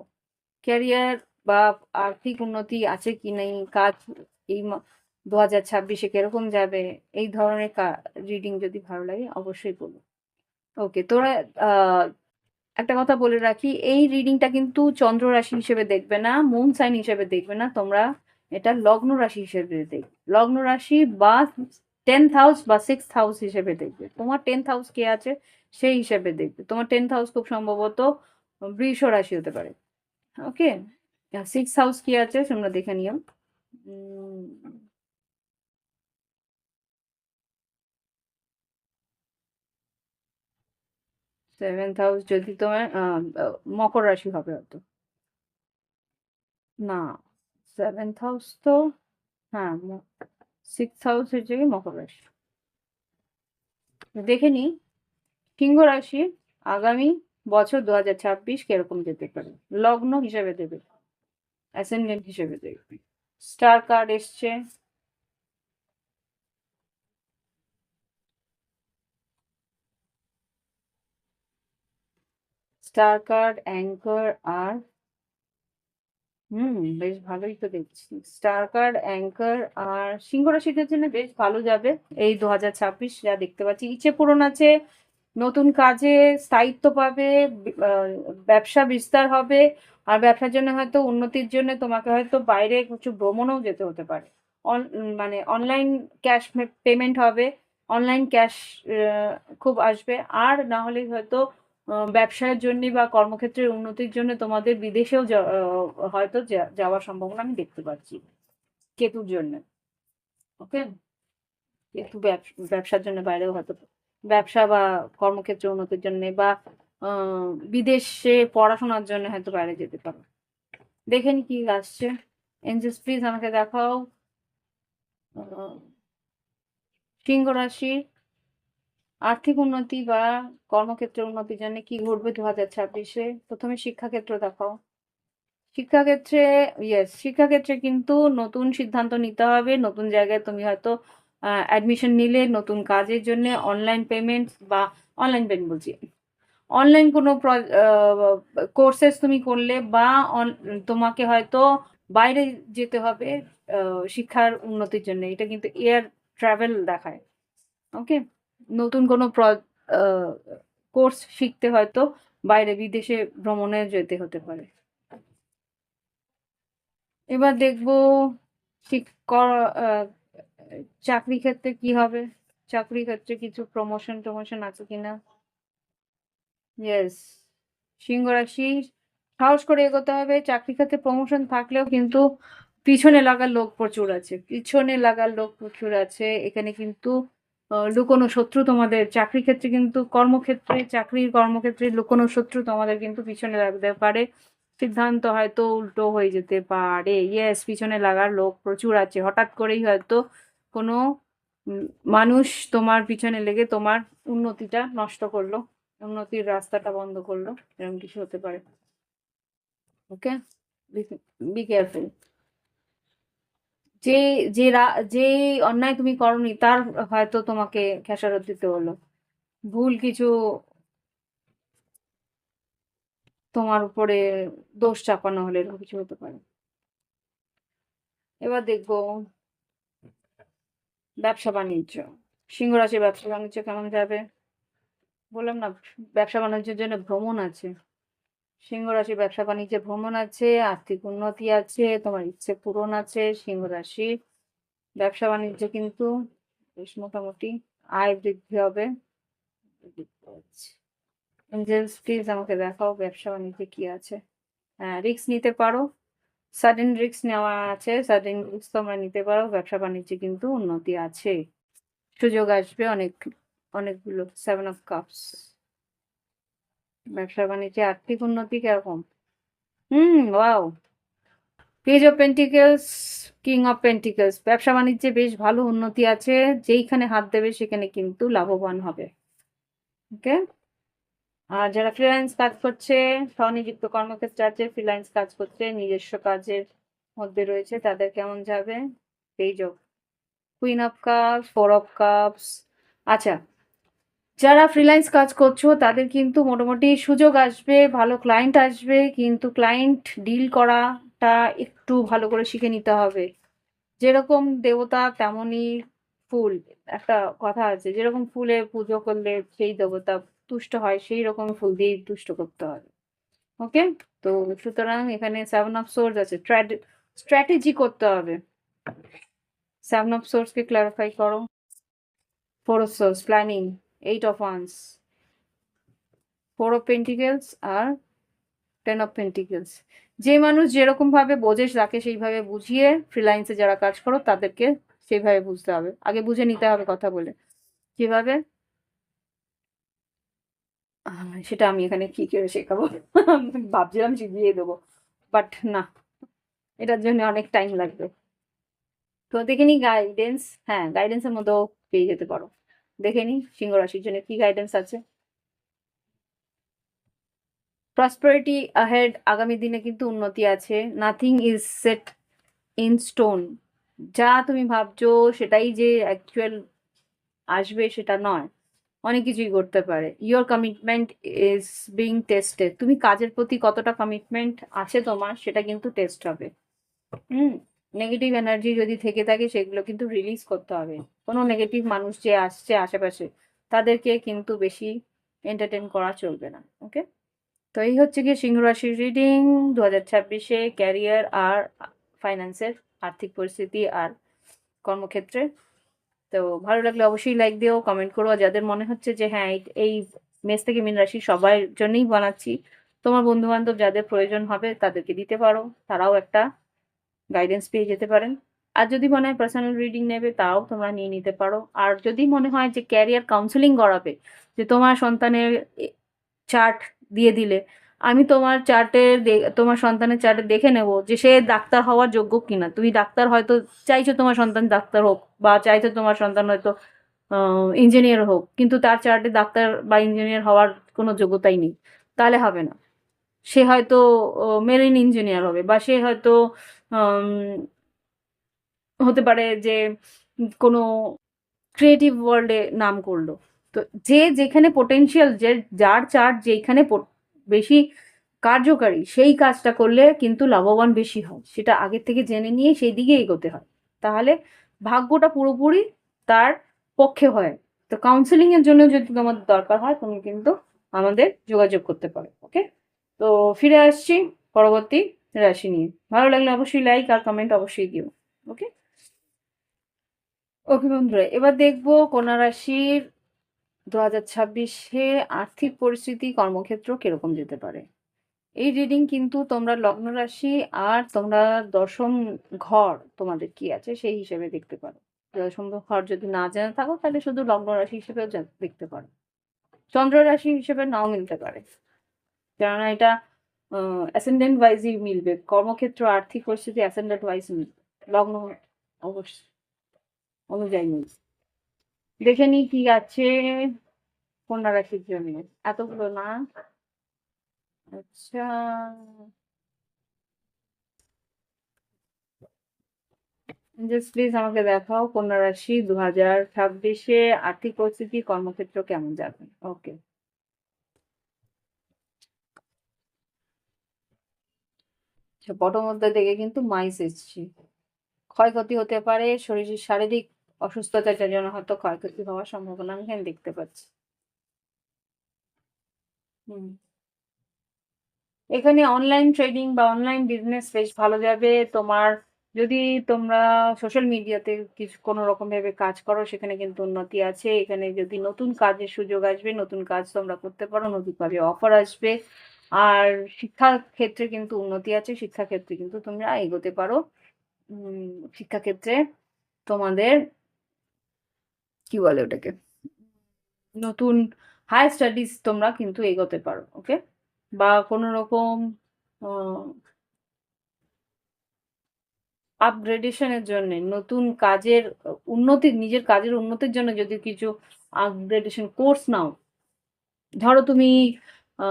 ক্যারিয়ার বা আর্থিক উন্নতি আছে কি নেই, কাজ এই 2026-এ কিরকম যাবে, এই ধরনের রিডিং যদি ভালো লাগে অবশ্যই বলবো। ওকে, তোরা একটা কথা বলে রাখি, এই রিডিংটা কিন্তু চন্দ্র রাশি হিসেবে দেখবে না, মুন সাইন হিসেবে দেখবে না তোমরা, এটা লগ্ন রাশি হিসেবে দেখবে। লগ্ন রাশি বা 10th হাউস বা 6th হাউস হিসেবে দেখবে। তোমার 10th হাউস কে আছে সেই হিসেবে দেখবে। তোমার 10th হাউস খুব সম্ভবত বৃষ রাশি হতে পারে। ওকে, 6th হাউস কি আছে তোমরা দেখে নিও। 7th হাউস যদি তোমার মকর রাশি হবে হয়তো। না, 7th হাউস তো, হ্যাঁ 6th হাউস হচ্ছে কি মকর রাশি। দেখে নি সিংহ রাশি আগামী বছর 2026 কিরকম যেতে পারে, লগ্ন হিসেবে দেবে, অ্যাসেন্ডেন্ট হিসেবে দেখবে। স্টার কার্ড এসছে, স্টার কার্ড, অ্যাঙ্কার আর বেশ ভালোই তো দেখছি। স্টার কার্ড, অ্যাঙ্কার আর সিংহ রাশিদের জন্য বেশ ভালো যাবে এই 2026, যা দেখতে পাচ্ছি। ইচ্ছে পূরণ আছে, নতুন কাজে স্থায়িত্ব পাবে, ব্যবসা বিস্তার হবে, আর ব্যবসার জন্য হয়তো উন্নতির জন্য তোমাকে হয়তো বাইরে কিছু ভ্রমণেও যেতে হতে পারে। মানে অনলাইন ক্যাশ পেমেন্ট হবে, অনলাইন ক্যাশ খুব আসবে। আর না হলে হয়তো ব্যবসার জন্য বা কর্মক্ষেত্রের উন্নতির জন্য তোমাদের বিদেশেও হয়তো যাওয়ার সম্ভাবনা আমি দেখতে পাচ্ছি কেতুর জন্য। ওকে, কেতু ব্যবসার জন্য বাইরেও হয়তো, ব্যবসা বা কর্মক্ষেত্রে উন্নতির জন্য বা বিদেশে পড়াশোনার জন্য হয়তো বাইরে যেতে পারো। দেখেন কি আসছে। এঞ্জেলস প্লিজ আমাকে দেখাও সিংহ রাশির আর্থিক উন্নতি বা কর্মক্ষেত্রে উন্নতির জন্য কি ঘটবে 2026-এ। প্রথমে শিক্ষাক্ষেত্র দেখাও। শিক্ষাক্ষেত্রে, ইয়েস, শিক্ষাক্ষেত্রে কিন্তু নতুন সিদ্ধান্ত নিতে হবে। নতুন জায়গায় তুমি হয়তো অ্যাডমিশন নিলে, নতুন কাজের জন্য অনলাইন পেমেন্ট বা অনলাইন পেমেন্ট বলছি, অনলাইন কোনো কোর্সেস তুমি করলে বা তোমাকে হয়তো বাইরে যেতে হবে শিক্ষার উন্নতির জন্য। এটা কিন্তু এয়ার ট্রাভেল দেখায়। ওকে, নতুন কোনো কোর্স শিখতে হয়তো বাইরে বিদেশে ভ্রমণে যেতে হতে পারে। এবার দেখবো ঠিক চাকরি ক্ষেত্রে কি হবে, চাকরি ক্ষেত্রে কিছু প্রমোশন টমোশন আছে কিনা। ইয়েস, সিংহ রাশি সাহস করে এগোতে হবে। চাকরি ক্ষেত্রে প্রমোশন থাকলেও কিন্তু পিছনে লাগার লোক প্রচুর আছে, পিছনে লাগার লোক প্রচুর আছে এখানে কিন্তু। লুকোনো শত্রু তোমাদের চাকরি ক্ষেত্রে কিন্তু, কর্মক্ষেত্রে, চাকরির কর্মক্ষেত্রে লুকোনো শত্রু তোমাদের কিন্তু পিছনে লাগতে পারে। সিদ্ধান্ত হয়তো উল্টো হয়ে যেতে পারে। ইয়েস, পিছনে লাগার লোক প্রচুর আছে। হঠাৎ করেই হয়তো কোনো মানুষ তোমার পিছনে লেগে তোমার উন্নতিটা নষ্ট করলো, উন্নতির রাস্তাটা বন্ধ করলো, এরকম কিছু হতে পারে। ওকে, বি কেয়ারফুল। যে যে অন্যায় তুমি করনি তার হয়তো তোমাকে খেসারত দিতে হলো, ভুল কিছু তোমার উপরে দোষ চাপানো হলে এরকম কিছু হতে পারে। এবার দেখবো ব্যবসা বাণিজ্য। সিংহ রাশির ব্যবসা বাণিজ্য কেমন যাবে। বললাম না, ব্যবসা বাণিজ্যের জন্য ভ্রমণ আছে। সিংহ রাশি ব্যবসা বাণিজ্যে ভ্রমণ আছে, আর্থিক উন্নতি আছে, তোমার ইচ্ছে পূরণ আছে। সিংহ রাশি ব্যবসা বাণিজ্যে কিন্তু বেশ মোটামুটি আয় বৃদ্ধি হবে। এঞ্জেলস প্লিজ আমাকে দেখাও ব্যবসা বাণিজ্যে কি আছে। হ্যাঁ, রিস্ক নিতে পারো, সাডেন রিস্ক নেওয়া আছে, সাডেন রিস্ক তোমরা নিতে পারো। ব্যবসা বাণিজ্যে কিন্তু উন্নতি আছে, সুযোগ আসবে অনেকগুলো। 7 অফ কাপস। ব্যবসা বাণিজ্যে আর্থিক উন্নতি কিরকম? Wow. Page of pentacles, king of pentacles. ব্যবসা বাণিজ্যে বেশ ভালো উন্নতি আছে, যেইখানে হাত দেবে সেখানে কিন্তু লাভবান হবে। ওকে। আর যারা ফ্রিল্যান্স কাজ করছে, স্বনিযুক্ত কর্মক্ষেত্রে আছে, ফ্রিল্যান্স কাজ করছে, নিজস্ব কাজের মধ্যে রয়েছে, তাদের কেমন যাবে? Page of queen of cups, 4 of cups. আচ্ছা, যারা ফ্রিল্যান্স কাজ করছো তাদের কিন্তু মোটামুটি সুযোগ আসবে, ভালো ক্লায়েন্ট আসবে, কিন্তু ক্লায়েন্ট ডিল করাটা একটু ভালো করে শিখে নিতে হবে। যেরকম দেবতা তেমনই ফুল, একটা কথা আছে, যেরকম ফুলে পুজো করলে সেই দেবতা তুষ্ট হয়, সেই রকম ফুল দিয়ে তুষ্ট করতে হবে। ওকে। তো সুতরাং এখানে 7 অফ সোর্স আছে, স্ট্র্যাটেজি করতে হবে। 7 অফ সোর্স কে ক্লারিফাই করো। 4 of swords planning, 8 of wands, 4 of pentacles আর 10 অফ পেন্টিকেলস। যে মানুষ যেরকম ভাবে বোঝে তাকে সেইভাবে বুঝিয়ে, ফ্রিল্যান্সে যারা কাজ করো তাদেরকে সেইভাবে বুঝতে হবে, আগে বুঝে নিতে হবে কথা বলে কিভাবে। সেটা আমি এখানে কি করে শেখাবো? ভাবছিলাম শিখিয়ে দেবো, বাট না, এটার জন্য অনেক টাইম লাগবে। তো দেখে নি গাইডেন্স, হ্যাঁ গাইডেন্সের মধ্যেও পেয়ে যেতে পারো। দেখে নি সিংহ রাশির জন্য কি গাইডেন্স আছে। প্রসপারিটি আহেড, আগামী দিনে কিন্তু উন্নতি আছে। Nothing is set in stone. যা তুমি ভাবছো সেটাই যে অ্যাকচুয়াল আসবে সেটা নয়, অনেক কিছুই করতে পারে। Your commitment is being tested. তুমি কাজের প্রতি কতটা কমিটমেন্ট আছে তোমার, সেটা কিন্তু টেস্ট হবে। হুম। নেগেটিভ এনার্জি যদি থেকে থাকে সেগুলো কিন্তু রিলিজ করতে হবে। কোনো নেগেটিভ মানুষ যে আসছে আশেপাশে, তাদেরকে কিন্তু বেশি এন্টারটেন করা চলবে না। ওকে। তো এই হচ্ছে গিয়ে সিংহ রাশির রিডিং 2026-এ ক্যারিয়ার আর ফাইন্যান্সের, আর্থিক পরিস্থিতি আর কর্মক্ষেত্রে। তো ভালো লাগলে অবশ্যই লাইক দিও, কমেন্ট করো। আর যাদের মনে হচ্ছে যে হ্যাঁ এই মেষ থেকে মীন রাশি সবার জন্যই বানাচ্ছি, তোমার বন্ধু বান্ধব যাদের প্রয়োজন হবে তাদেরকে দিতে পারো, তারাও একটা গাইডেন্স পেয়ে যেতে পারেন। আর যদি মনে হয় পার্সোনাল রিডিং নেবে তাও তোমরা নিয়ে নিতে পারো। আর যদি মনে হয় যে ক্যারিয়ার কাউন্সেলিং করাবে, যে তোমার সন্তানের চার্ট দিয়ে দিলে আমি তোমার চার্টে, তোমার সন্তানের চার্টে দেখে নেব যে সে ডাক্তার হওয়ার যোগ্য কিনা। তুমি ডাক্তার হয়তো চাইছো তোমার সন্তান ডাক্তার হোক, বা চাইছো তোমার সন্তান হয়তো ইঞ্জিনিয়ার হোক, কিন্তু তার চার্টে ডাক্তার বা ইঞ্জিনিয়ার হওয়ার কোনো যোগ্যতাই নেই, তাহলে হবে না। সে হয়তো মেরিন ইঞ্জিনিয়ার হবে, বা সে হয়তো হতে পারে যে কোনো ক্রিয়েটিভ ওয়ার্ল্ডে নাম করলো। তো যে যেখানে পোটেনশিয়াল, যে যার চার্ট যেখানে বেশি কার্যকারী, সেই কাজটা করলে কিন্তু লাভবান বেশি হয়। সেটা আগের থেকে জেনে নিয়ে সেই দিকে এগোতে হয়, তাহলে ভাগ্যটা পুরোপুরি তার পক্ষে হয়। তো কাউন্সেলিং এর জন্য যদি তোমাদের দরকার হয় তুমি কিন্তু আমাদের যোগাযোগ করতে পারো। ওকে। তো ফিরে আসছি পরবর্তী রাশি নিয়ে। ভালো লাগলে অবশ্যই লাইক আর কমেন্ট অবশ্যই দিও। ওকে। ওকে বন্ধুরা, এবার দেখবো কন্যা রাশির 2026-এ আর্থিক পরিস্থিতি, কর্মক্ষেত্র কিরকম যেতে পারে। এই রিডিং কিন্তু তোমরা লগ্ন রাশি আর তোমরা দশম ঘর তোমাদের কি আছে সেই হিসেবে দেখতে পারো। দশম ঘর যদি না জেনে থাকো তাহলে শুধু লগ্ন রাশি হিসেবে দেখতে পারো, চন্দ্র রাশি হিসেবে নাও মিলতে পারে, কেননা এটা অ্যাসেন্ডেন্ট ওয়াইজই মিলবে। কর্মক্ষেত্র আর্থিক পরিস্থিতি অ্যাসেন্ডেন্ট ওয়াইজ মিলবে, লগ্ন অবশ্য অনুযায়ী মিলবে। দেখে নি কি আছে কন্যা রাশির জন্য। এতগুলো না। আচ্ছা, জাস্ট প্লিজ আমাকে দেখাও কন্যা রাশি 2026-এ আর্থিক পরিস্থিতি, কর্মক্ষেত্র কেমন যাবে। ওকে। বটম মধ্যে থেকে কিন্তু মাইস এসছে, ক্ষয়ক্ষতি হতে পারে, শরীরের শারীরিক অসুস্থতার জন্য হয়তো ক্ষয়ক্ষতি হওয়ার সম্ভাবনা আমি এখানে দেখতে পাচ্ছি। হুম। এখানে অনলাইন ট্রেডিং বা অনলাইন বিজনেস বেশ ভালো যাবে। তোমার যদি তোমরা সোশ্যাল মিডিয়াতে কিছু কোনো রকম ভাবে কাজ করো সেখানে কিন্তু উন্নতি আছে। এখানে যদি নতুন কাজের সুযোগ আসবে, নতুন কাজ তোমরা করতে পারো, নতুনভাবে অফার আসবে। আর শিক্ষার ক্ষেত্রে কিন্তু উন্নতি আছে। শিক্ষাক্ষেত্রে কিন্তু তোমরা এগোতে পারো। শিক্ষাক্ষেত্রে তোমাদের কি বলে ওটাকে? নতুন হায়ার স্টাডিজ তোমরা কিন্তু এগোতে পারো। ওকে? বা কোনো রকম আ আপগ্রেডেশন এর জন্যে নতুন কাজের উন্নতি নিজের কাজের উন্নতির জন্য যদি কিছু আপগ্রেডেশন কোর্স নাও। ধরো তুমি আ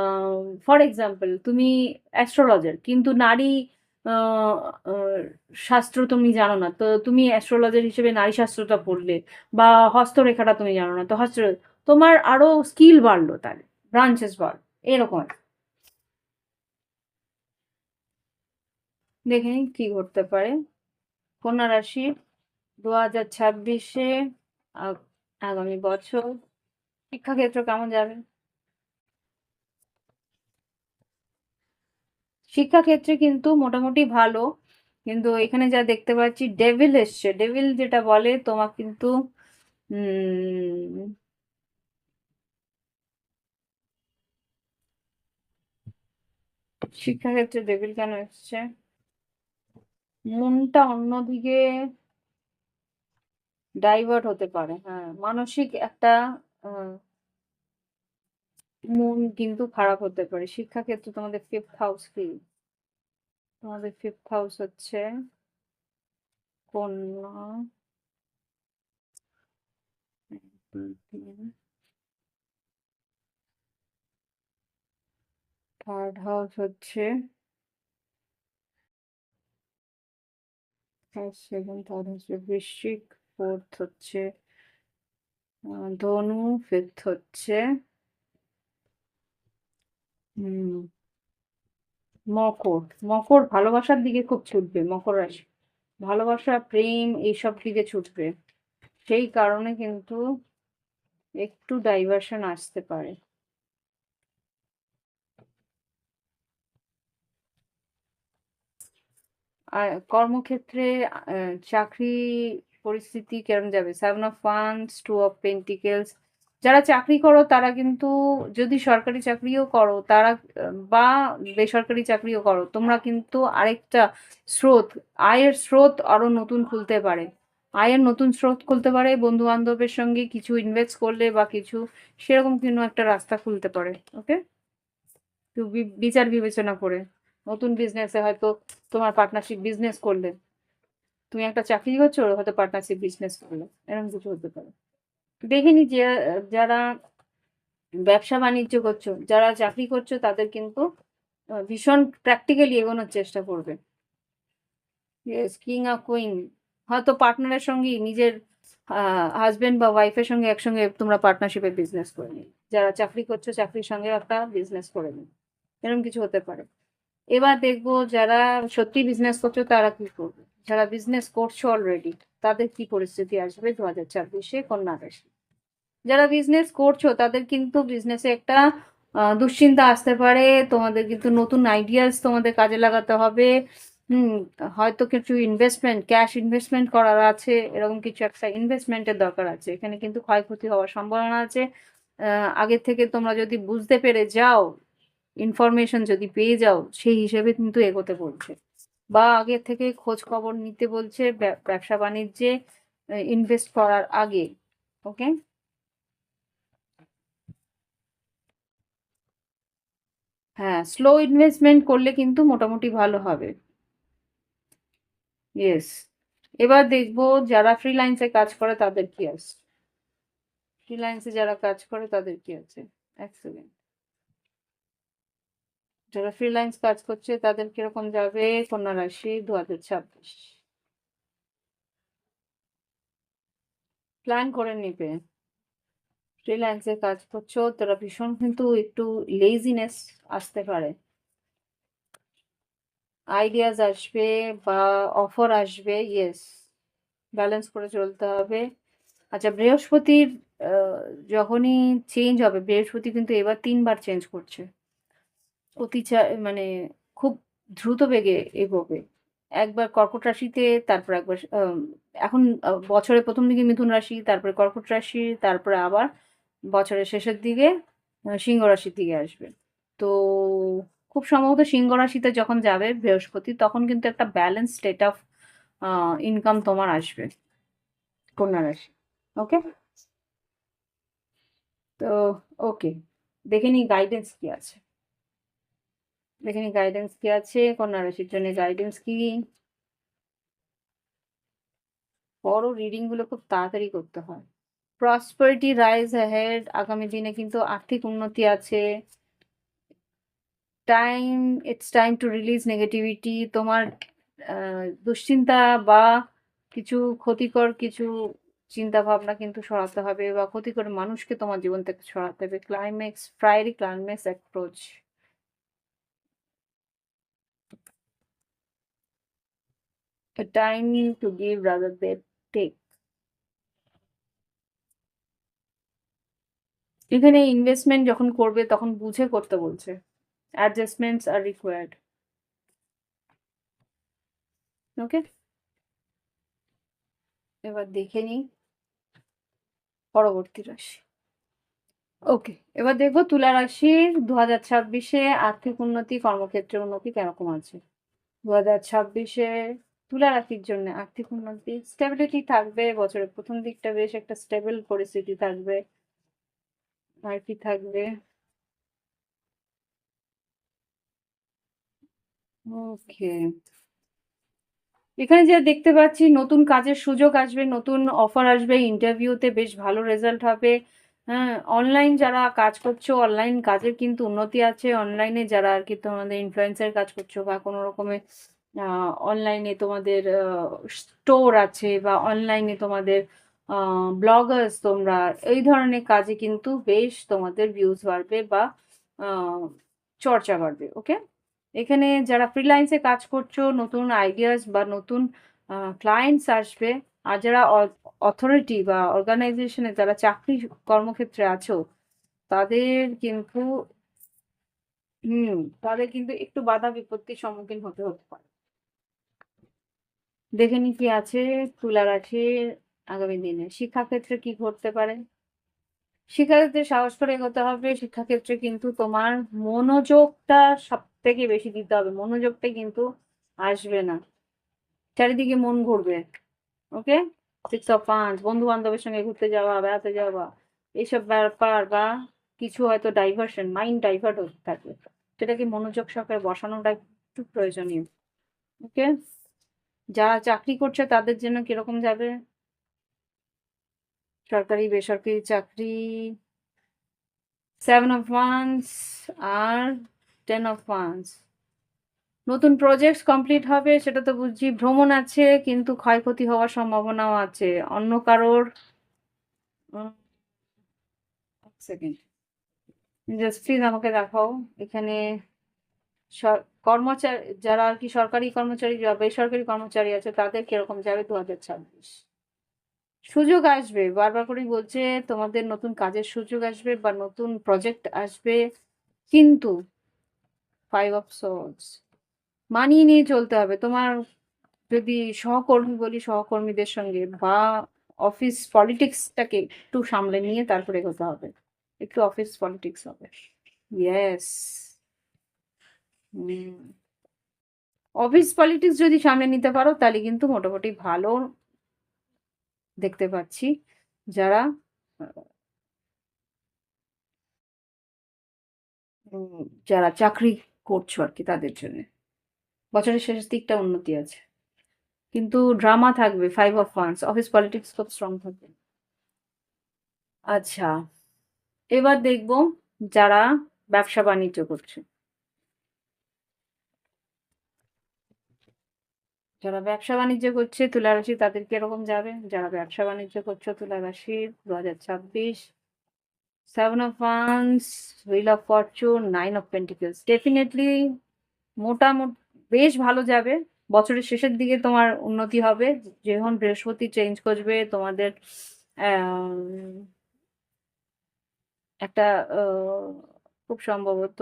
ফর এক্সাম্পল তুমি অ্যাস্ট্রোলজার কিন্তু নারী আ আ শাস্ত্র তুমি জানো না। তো তুমি অ্যাস্ট্রোলজার হিসেবে নারী শাস্ত্রটা পড়লে বা হস্তরেখাটা তুমি জানো না। তো তোমার আরো স্কিল বাড়লো তাহলে। ব্রাঞ্চেস বাড়লো। এরকম আরকি। দেখে নিই কি ঘটতে পারে। কন্যা রাশি ২০২৬ আ আগামী বছর শিক্ষাক্ষেত্র কেমন যাবে? শিক্ষাক্ষেত্রে কিন্তু মোটামুটি ভালো। কিন্তু এখানে যা দেখতে পাচ্ছি ডেভিল এসছে। ডেভিল যেটা বলে তোমার কিন্তু উম শিক্ষাক্ষেত্রে ডেভিল কেন এসছে? মনটা অন্যদিকে ডাইভার্ট হতে পারে। হ্যাঁ, মানসিক একটা আ মন কিন্তু খারাপ হতে পারে। শিক্ষাক্ষেত্রে তোমাদের 5th হাউস কি? তোমাদের 5th হাউস হচ্ছে কন্যা, ১, ২, ৩ থার্ড হাউস হচ্ছে ফার্স্ট, সেকেন্ড, থার্ড হচ্ছে বৃশ্চিক, ফোর্থ হচ্ছে ধনু, ফিফথ হচ্ছে হুম মকর। মকর ভালোবাসার দিকে খুব ছুটবে মকর রাশি। ভালোবাসা, প্রেম এইসব দিকে ছুটবে। সেই কারণে কিন্তু একটু ডাইভার্সন আসতে পারে। আর কর্মক্ষেত্রে চাকরি পরিস্থিতি কেমন যাবে? 7 অফ ওয়ান্স, 2 অফ পেন্টিকেলস। যারা চাকরি করো তারা কিন্তু যদি সরকারি চাকরিও করো তারা বা বেসরকারি চাকরিও করো তোমরা কিন্তু আরেকটা স্রোত, আয়ের স্রোত আরো নতুন খুলতে পারে। আয়ের নতুন স্রোত খুলতে পারে বন্ধু বান্ধবের সঙ্গে কিছু ইনভেস্ট করলে বা কিছু সেরকম কোনো একটা রাস্তা খুলতে পারে। ওকে? একটু বিচার বিবেচনা করে নতুন বিজনেসে হয়তো তোমার পার্টনারশিপ বিজনেস করলে তুমি একটা চাকরি করছো ওরা হয়তো পার্টনারশিপ বিজনেস করলো এরকম কিছু হতে পারে। দেখিনি যে যারা ব্যবসা বাণিজ্য করছো যারা চাকরি করছো তাদের কিন্তু ভীষণ প্র্যাকটিক্যালি এগোনোর চেষ্টা করবে। Yes, king of queen. হয়তো পার্টনারের সঙ্গেই নিজের হাজবেন্ড বা ওয়াইফের সঙ্গে একসঙ্গে তোমরা পার্টনারশিপে বিজনেস করে নিই। যারা চাকরি করছো চাকরির সঙ্গে একটা বিজনেস করে নিই। এরকম কিছু হতে পারে। এবার দেখবো যারা সত্যি বিজনেস করছো তারা কি করবে। যারা বিজনেস করছো অলরেডি তাদের কি পরিস্থিতি আসবে ২০২৬ কন্যা রাশি। যারা বিজনেস করছো তাদের কিন্তু বিজনেসে একটা দুশ্চিন্তা আসতে পারে। তোমাদের কিন্তু নতুন আইডিয়াস তোমাদের কাজে লাগাতে হবে। হুম, হয়তো কিছু ইনভেস্টমেন্ট, ক্যাশ ইনভেস্টমেন্ট করার আছে। এরকম কিছু একটা ইনভেস্টমেন্টের দরকার আছে। এখানে কিন্তু ক্ষয়ক্ষতি হওয়ার সম্ভাবনা আছে। আগের থেকে তোমরা যদি বুঝতে পেরে যাও, ইনফরমেশন যদি পেয়ে যাও, সেই হিসেবে কিন্তু এগোতে বলছে। বা আগের থেকে খোঁজ খবর নিতে বলছে ব্যবসা বাণিজ্যে ইনভেস্ট করার আগে। ওকে? হ্যাঁ, স্লো ইনভেস্টমেন্ট করলে কিন্তু মোটামুটি ভালো হবে। ইয়েস। এবার দেখবো যারা ফ্রিল্যান্সে কাজ করে তাদের কি আছে। ফ্রিল্যান্সে যারা কাজ করে তাদের কি আছে? এক সেকেন্ড। যারা ফ্রিল্যান্স কাজ করছে তাদের কিরকম যাবে কন্যা রাশি ২০২৬। প্ল্যান করে নিবে। ফ্রিল্যান্সে কাজ করছো তারা ভীষণ কিন্তু একটু লেজিনেস আসতে পারে। আইডিয়াস আসবে বা অফার আসবে। ইয়েস, ব্যালেন্স করে চলতে হবে। আচ্ছা, বৃহস্পতির আহ, যখনই চেঞ্জ হবে বৃহস্পতি কিন্তু এবার ৩ বার চেঞ্জ করছে। মানে খুব দ্রুত বেগে এগোবে। একবার কর্কট রাশিতে, তারপর একবার এখন বছরের ১ম দিকে মিথুন রাশি, তারপরে কর্কট রাশি, তারপরে আবার বছরের শেষের দিকে সিংহ রাশির দিকে আসবে। তো খুব সম্ভবত সিংহ রাশিতে যখন যাবে বৃহস্পতি, তখন কিন্তু একটা ব্যালেন্স স্টেট অফ ইনকাম তোমার আসবে, কন্যা রাশি। ওকে? তো ওকে। দেখে নিই গাইডেন্স কি আছে। দেখে নিই গাইডেন্স কি আছে, কন্যা রাশির জন্য গাইডেন্স কি? বড় রিডিং গুলো খুব তাড়াতাড়ি করতে হয়। প্রসপারিটি রাইজ অ্যাহেড, আগামী দিনে কিন্তু আর্থিক উন্নতি আছে। Time, it's time to release negativity. তোমার দুশ্চিন্তা বা কিছু ক্ষতিকর কিছু চিন্তা ভাবনা কিন্তু সরাতে হবে, বা ক্ষতিকর মানুষকে তোমার জীবন থেকে সরাতে হবে। ক্লাইম্যাক্স, ফ্রাইডি climax approach. A time to give rather than take. এখানে ইনভেস্টমেন্ট যখন করবে তখন বুঝে করতে বলছে। Adjustments are required. ওকে? এবার দেখে নিই পরবর্তী রাশি। ওকে, এবার দেখবো তুলা রাশির 2026-এ আর্থিক উন্নতি, কর্মক্ষেত্রে উন্নতি কেরকম আছে। 2026-এ তুলা রাশির জন্য আর্থিক উন্নতি, স্টেবিলিটি থাকবে। বছরের প্রথম দিকটা বেশ একটা স্টেবল পরিস্থিতি থাকবে। আর কি থাকবে? ওকে, এখানে যা দেখতে পাচ্ছি নতুন কাজের সুযোগ আসবে, নতুন অফার আসবে, ইন্টারভিউতে বেশ ভালো রেজাল্ট হবে। হ্যাঁ, অনলাইন যারা কাজ করছো, অনলাইন কাজের কিন্তু উন্নতি আছে। অনলাইনে যারা আর কি তোমাদের ইনফ্লুয়েন্সার কাজ করছো, বা কোনো রকমের অনলাইনে তোমাদের স্টোর আছে, বা অনলাইনে তোমাদের ব্লগার্স তোমরা, এই ধরনের কাজে কিন্তু বেশ তোমাদের ভিউজ বাড়বে, বা আহ, চর্চা বাড়বে। ওকে? এখানে যারা ফ্রিল্যান্সে কাজ করছো, নতুন আইডিয়াস বা নতুন ক্লায়েন্টস আসবে। আর যারা অথরিটি বা অর্গানাইজেশনে যারা চাকরি কর্মক্ষেত্রে আছো, তাদের কিন্তু হুম, তাদের কিন্তু একটু বাধা বিপত্তির সম্মুখীন হতে হতে পারে। দেখে নি কি আছে তুলা রাশির আগামী দিনে। শিক্ষাক্ষেত্রে কি ঘটতে পারে? শিক্ষাক্ষেত্রে সাহস করে এগোতে হবে। শিক্ষাক্ষেত্রে কিন্তু তোমার মনোযোগটা সব থেকে বেশি দিতে হবে। মনোযোগটা কিন্তু আসবে না, চারিদিকে মন ঘুরবে। ওকে? 6 অফ ওয়ান্স, বন্ধু বান্ধবের সঙ্গে ঘুরতে যাওয়া, বেড়াতে যাওয়া, এইসব ব্যাপার, বা কিছু হয়তো ডাইভার্সন, মাইন্ড ডাইভার্ট হতে থাকবে। সেটাকে মনোযোগ সহকারে বসানোটা একটু প্রয়োজনীয়। ওকে? যারা চাকরি করছে তাদের জন্য কিরকম যাবে? সরকারি বেসরকারি চাকরি, 7 অফ ওয়ান্স আর 10 অফ ওয়ান্স। নতুন প্রজেক্টস কমপ্লিট হবে সেটা তো বুঝছি। ভ্রমণ আছে, কিন্তু ক্ষয়ক্ষতি হওয়ার সম্ভাবনাও আছে অন্য কারোর। এক সেকেন্ড, জাস্ট প্লিজ আমাকে দেখাও এখানে। কর্মচারী যারা আর কি সরকারি কর্মচারী বা বেসরকারি কর্মচারী আছে, তাদের কিরকম যাবে 2026? সুযোগ আসবে, বারবার করেই বলছে তোমাদের নতুন কাজের সুযোগ আসবে বা নতুন প্রজেক্ট আসবে, কিন্তু 5 অফ সোর্ডস, মানিয়ে নিয়ে চলতে হবে তোমার। যদি সহকর্মী বলি, সহকর্মীদের সঙ্গে বা অফিস পলিটিক্সটাকে একটু সামলে নিয়ে তারপরে এগোতে হবে। একটু অফিস পলিটিক্স হবে। ইয়েস। অফিস পলিটিক্স যদি সামলে নিতে পারো তাহলে কিন্তু মোটামুটি ভালো দেখতে পাচ্ছি। যারা যারা চাকরি করছো আর কি, তাদের জন্য বছরের শেষের দিকটা উন্নতি আছে, কিন্তু ড্রামা থাকবে। 5 অফ ওয়ান্স, অফিস পলিটিক্স খুব স্ট্রং থাকবে। আচ্ছা, এবার দেখবো যারা ব্যবসা বাণিজ্য করছে। যারা ব্যবসা বাণিজ্য করছে তুলা রাশি, তাদের কিরকম যাবে? যারা ব্যবসা বাণিজ্য করছো তুলা রাশির 2026, 7 of once, wheel of Fortune, 9 of pentacles. Definitely মোটামুটি বেশ ভালো যাবে। বছরের শেষের দিকে তোমার উন্নতি হবে, যখন বৃহস্পতি চেঞ্জ করবে তোমাদের আহ, একটা খুব সম্ভবত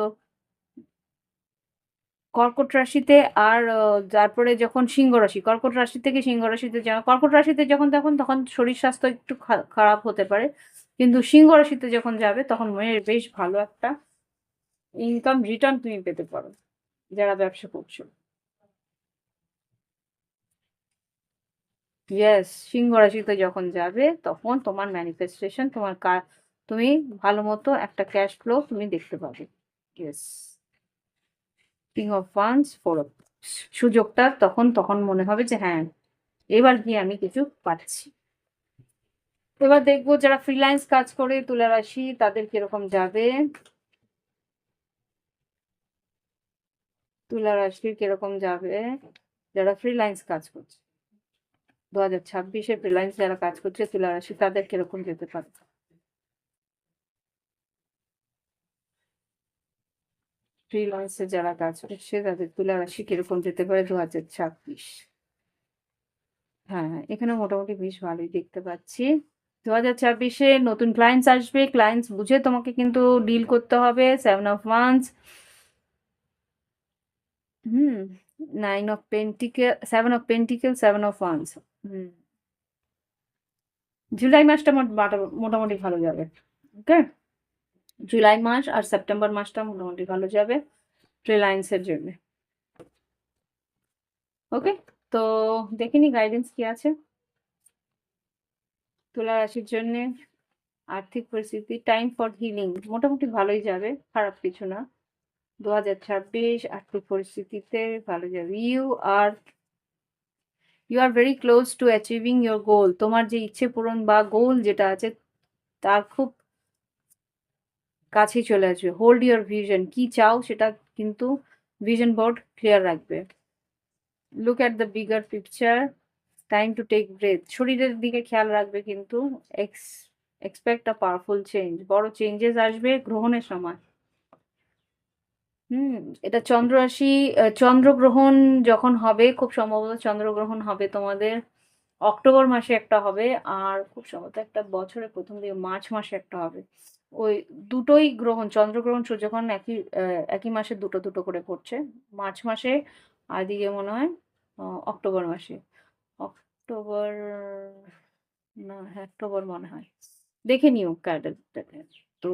কর্কট রাশিতে আর তারপরে যখন সিংহ রাশি, কর্কট রাশি থেকে সিংহ রাশিতে যাওয়া, কর্কট রাশিতে যখন তখন শরীর স্বাস্থ্য একটু খারাপ হতে পারে, কিন্তু সিংহ রাশিতে যখন যাবে তখন বেশ ভালো একটা ইনকাম রিটার্ন তুমি পেতে পারো যারা ব্যবসা করছো। ইয়েস, সিংহ রাশিতে যখন যাবে তখন তোমার ম্যানিফেস্টেশন, তুমি ভালো মতো একটা ক্যাশ ফ্লো তুমি দেখতে পাবে। Yes, king of once, four of, সুযোগটা তখন মনে হবে যে হ্যাঁ, এবার গিয়ে আমি কিছু পাচ্ছি। এবার দেখবো যারা ফ্রিল্যান্স কাজ করে তুলা রাশি তাদের কিরকম যাবে, তুলা রাশির কিরকম যাবে যারা ফ্রিল্যান্স কাজ করছে 2026-এ, ফ্রিল্যান্স যারা কাজ করছে তুলা রাশি তাদের কিরকম যেতে পারে। ফ্রিল্যান্সে যারা কাজ করছে তাদের তুলা রাশি কিরকম যেতে পারে 2026। হ্যাঁ, এখানে মোটামুটি বেশ ভালোই দেখতে পাচ্ছি। 2026-এ নতুন ক্লায়েন্টস আসবে, ক্লায়েন্টস বুঝে তোমাকে কিন্তু ডিল করতে হবে। 7 অফ ওয়ান্স, হুম, 9 of pentacles, 7 of pentacles, 7 of wands. হুম, জুলাই মাসটা মোটামুটি ভালো যাবে। ওকে, জুলাই মাস আর সেপ্টেম্বর মাসটা মোটামুটি ভালো যাবে ফ্রিল্যান্সের জন্য। ওকে, তো দেখিনি গাইডেন্স কি আছে তুলা রাশির জন্য। আর্থিক পরিস্থিতি, টাইম ফর হিলিং মোটামুটি ভালোই যাবে, খারাপ কিছু না। 2026 আর্থিক পরিস্থিতিতে ভালো যাবে। You are very close to achieving your goal. তোমার যে ইচ্ছে পূরণ বা গোল যেটা আছে তার খুব কাছেই চলে আসবে। হোল্ড ইয়োর ভিশন, কি চাও সেটা কিন্তু ভিশন বোর্ড ক্লিয়ার রাখবে। Look at the bigger picture, time to take breath, শরীরের দিকে খেয়াল রাখবে কিন্তু। এক্সপেক্ট আ পাওয়ারফুল চেঞ্জ, বড় চেঞ্জেস আসবে গ্রহণের সময়। হুম, এটা চন্দ্র রাশি, চন্দ্রগ্রহণ যখন হবে খুব সম্ভবত চন্দ্রগ্রহণ হবে তোমাদের অক্টোবর মাসে একটা হবে, আর খুব সম্ভবত একটা বছরের প্রথম দিকে মার্চ মাসে একটা হবে। ওই দুটোই গ্রহণ, চন্দ্রগ্রহণ সূর্যগ্রহণ একই মাসে দুটো দুটো করে পড়ছে। মার্চ মাসে আর দিকে মনে হয় অক্টোবর মাসে। অক্টোবর, না হ্যাঁ অক্টোবর মনে হয়, দেখে নিও ক্যালেন্ডারটাতে। তো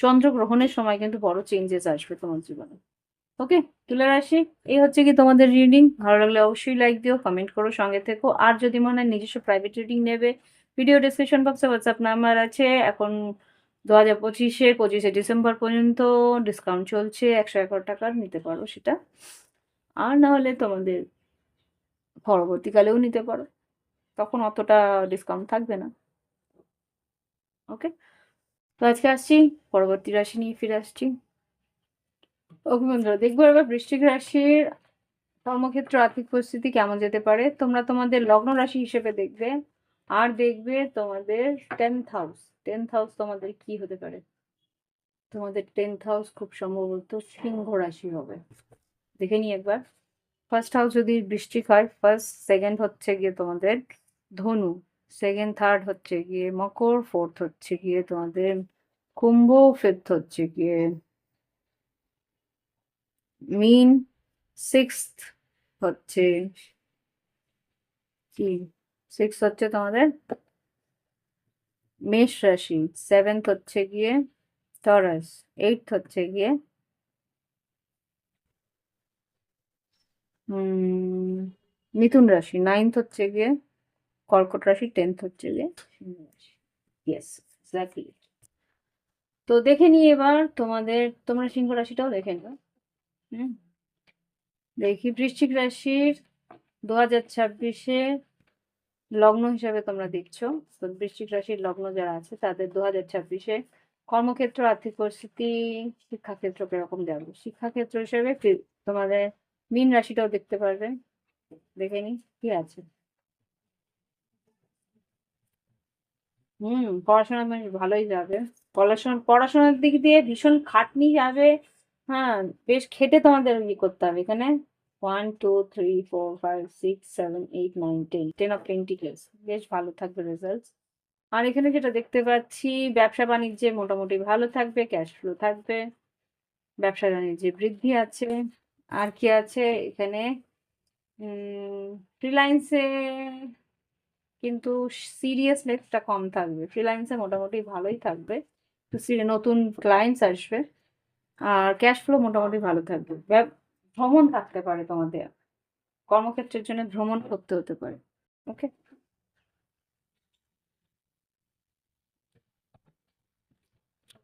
চন্দ্রগ্রহণের সময় কিন্তু বড় চেঞ্জেস আসবে তোমার জীবনে। ওকে, তুলা রাশি, এই হচ্ছে কি তোমাদের রিডিং। ভালো লাগলে অবশ্যই লাইক দিও, কমেন্ট করো, সঙ্গে থেকো। আর যদি মনে হয় নিজস্ব প্রাইভেট রিডিং নেবে, ভিডিও ডিসক্রিপশন বক্সে হোয়াটসঅ্যাপ নাম্বার আছে। এখন 25শে ডিসেম্বর পর্যন্ত ডিসকাউন্ট চলছে, 111 টাকার নিতে পারো সেটা। আর না হলে তোমাদের পরবর্তীকালেও নিতে পারো, তখন অতটা ডিসকাউন্ট থাকবে না। ওকে, তো আজকে আসছি, পরবর্তী রাশি নিয়ে ফিরে আসছি। ওকে বন্ধুরা, দেখবো এবার বৃশ্চিক রাশির কর্মক্ষেত্র আর্থিক পরিস্থিতি কেমন যেতে পারে। তোমরা তোমাদের লগ্ন রাশি হিসেবে দেখবে, আর দেখবে তোমাদের 10th হাউস। 10th হাউস তোমাদের কি হতে পারে। তোমাদের 10th হাউস খুব সম্ভবত সিংহ রাশি হবে। দেখে নি একবার। ফার্স্ট হাউস যদি বৃশ্চিক হয়, ফার্স্ট সেকেন্ড হচ্ছে গিয়ে তোমাদের ধনু, সেকেন্ড থার্ড হচ্ছে গিয়ে মকর, ফোর্থ হচ্ছে গিয়ে তোমাদের কুম্ভ, ফিফথ হচ্ছে গিয়ে মিন, সিক্সথ হচ্ছে কি, সিক্স হচ্ছে তোমাদের মেষ রাশি, সেভেন্থ হচ্ছে গিয়ে টরাস, এইটথ হচ্ছে গিয়ে মিথুন রাশি, নাইন্থ হচ্ছে গিয়ে কর্কট রাশি, 10th হচ্ছে গিয়ে সিংহ রাশি। Yes, exactly. তো দেখে নিই এবার তোমরা সিংহ রাশিটাও দেখে নিও। হুম, দেখি বৃশ্চিক রাশির 2026-এ লগ্ন হিসাবে তোমরা দেখছো। তো বৃশ্চিক রাশির লগ্ন যারা আছে তাদের 2026-এ কর্মক্ষেত্র, আর্থিক পরিস্থিতি, শিক্ষাক্ষেত্র কিরকম যাবে। শিক্ষাক্ষেত্র হিসেবে তোমাদের মীন রাশিটাও দেখতে পারবে, দেখে নি কি আছে। পড়াশোনা বেশ ভালোই যাবে। পড়াশোনার দিক দিয়ে ভীষণ খাটনি যাবে। হ্যাঁ, বেশ খেটে তোমাদের ইয়ে করতে হবে এখানে। 1 2 3 4 5 6 7 8 9 10, 10 অফ পেন্টিকেলস, বেশ ভালো থাকবে রেজাল্ট। আর এখানে যেটা দেখতে পাচ্ছি ব্যবসা বাণিজ্যে মোটামুটি ভালো থাকবে, ক্যাশ ফ্লো থাকবে। ব্যবসা বাণিজ্যে বৃদ্ধি আছে। আর কি আছে এখানে? ফ্রিল্যান্সে কিন্তু সিরিয়াসনেসটা কম থাকবে। ফ্রিল্যান্সে মোটামুটি ভালোই থাকবে। তো নতুন ক্লায়েন্টস আসবে। আর ক্যাশ ফ্লো মোটামুটি ভালো থাকবে। ভ্রমণ থাকতে পারে তোমাদের। কর্মক্ষেত্রের জন্য ভ্রমণ করতে হতে পারে। ওকে?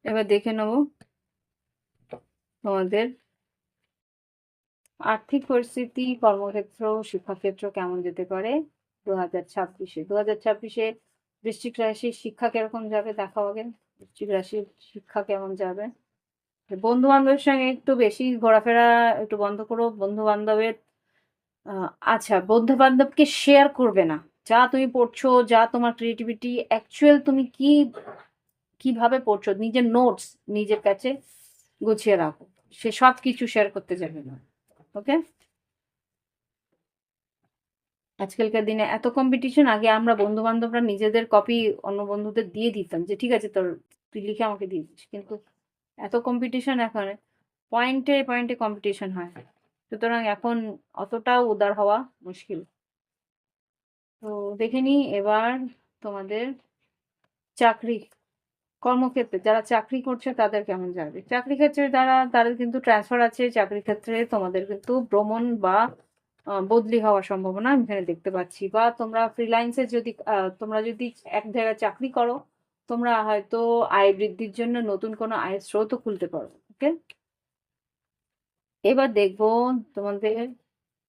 এবার দেখে নেব তোমাদের আর্থিক পরিস্থিতি, কর্মক্ষেত্র, শিক্ষাক্ষেত্র কেমন যেতে পারে 2026-এ। 2026-এ বৃশ্চিক রাশির শিক্ষা কিরকম যাবে দেখাও আগে। বৃশ্চিক রাশির শিক্ষা কেমন যাবে? বন্ধু বান্ধবের সঙ্গে একটু বেশি ঘোরাফেরা একটু বন্ধ করো। বন্ধু বান্ধবের আচ্ছা, বন্ধু বান্ধবকে শেয়ার করবে না। যা তুমি পড়ছো, যা তোমার ক্রিয়েটিভিটি, অ্যাকচুয়াল তুমি কিভাবে পড়ছো, নিজের নোটস নিজের কাছে গুছিয়ে রাখো। সে সব কিছু শেয়ার করতে যাবে না। ওকে? আজকালকার দিনে এত কম্পিটিশন, আগে আমরা বন্ধু বান্ধবরা নিজেদের কপি অন্য বন্ধুদের দিয়ে দিতাম যে ঠিক আছে তোর, তুই লিখে আমাকে দিয়ে দিস। কিন্তু এত কম্পিটিশন এখন, পয়েন্টে পয়েন্টে কম্পিটিশন হয়। সুতরাং এখন অতটাও উদার হওয়া মুশকিল। তো দেখে নি এবার তোমাদের চাকরি, কর্মক্ষেত্রে যারা চাকরি করছে তাদের কেমন যাবে। চাকরি ক্ষেত্রে তাদের কিন্তু ট্রান্সফার আছে। চাকরি ক্ষেত্রে তোমাদের কিন্তু ভ্রমণ বা বদলি হওয়ার সম্ভাবনা আমি এখানে দেখতে পাচ্ছি। বা তোমরা ফ্রিল্যান্সে যদি তোমরা যদি এক জায়গায় চাকরি করো, তোমরা হয়তো আয় বৃদ্ধির জন্য নতুন কোনো আয়ের স্রোতও খুলতে পারো। ওকে? এবার দেখবো তোমাদের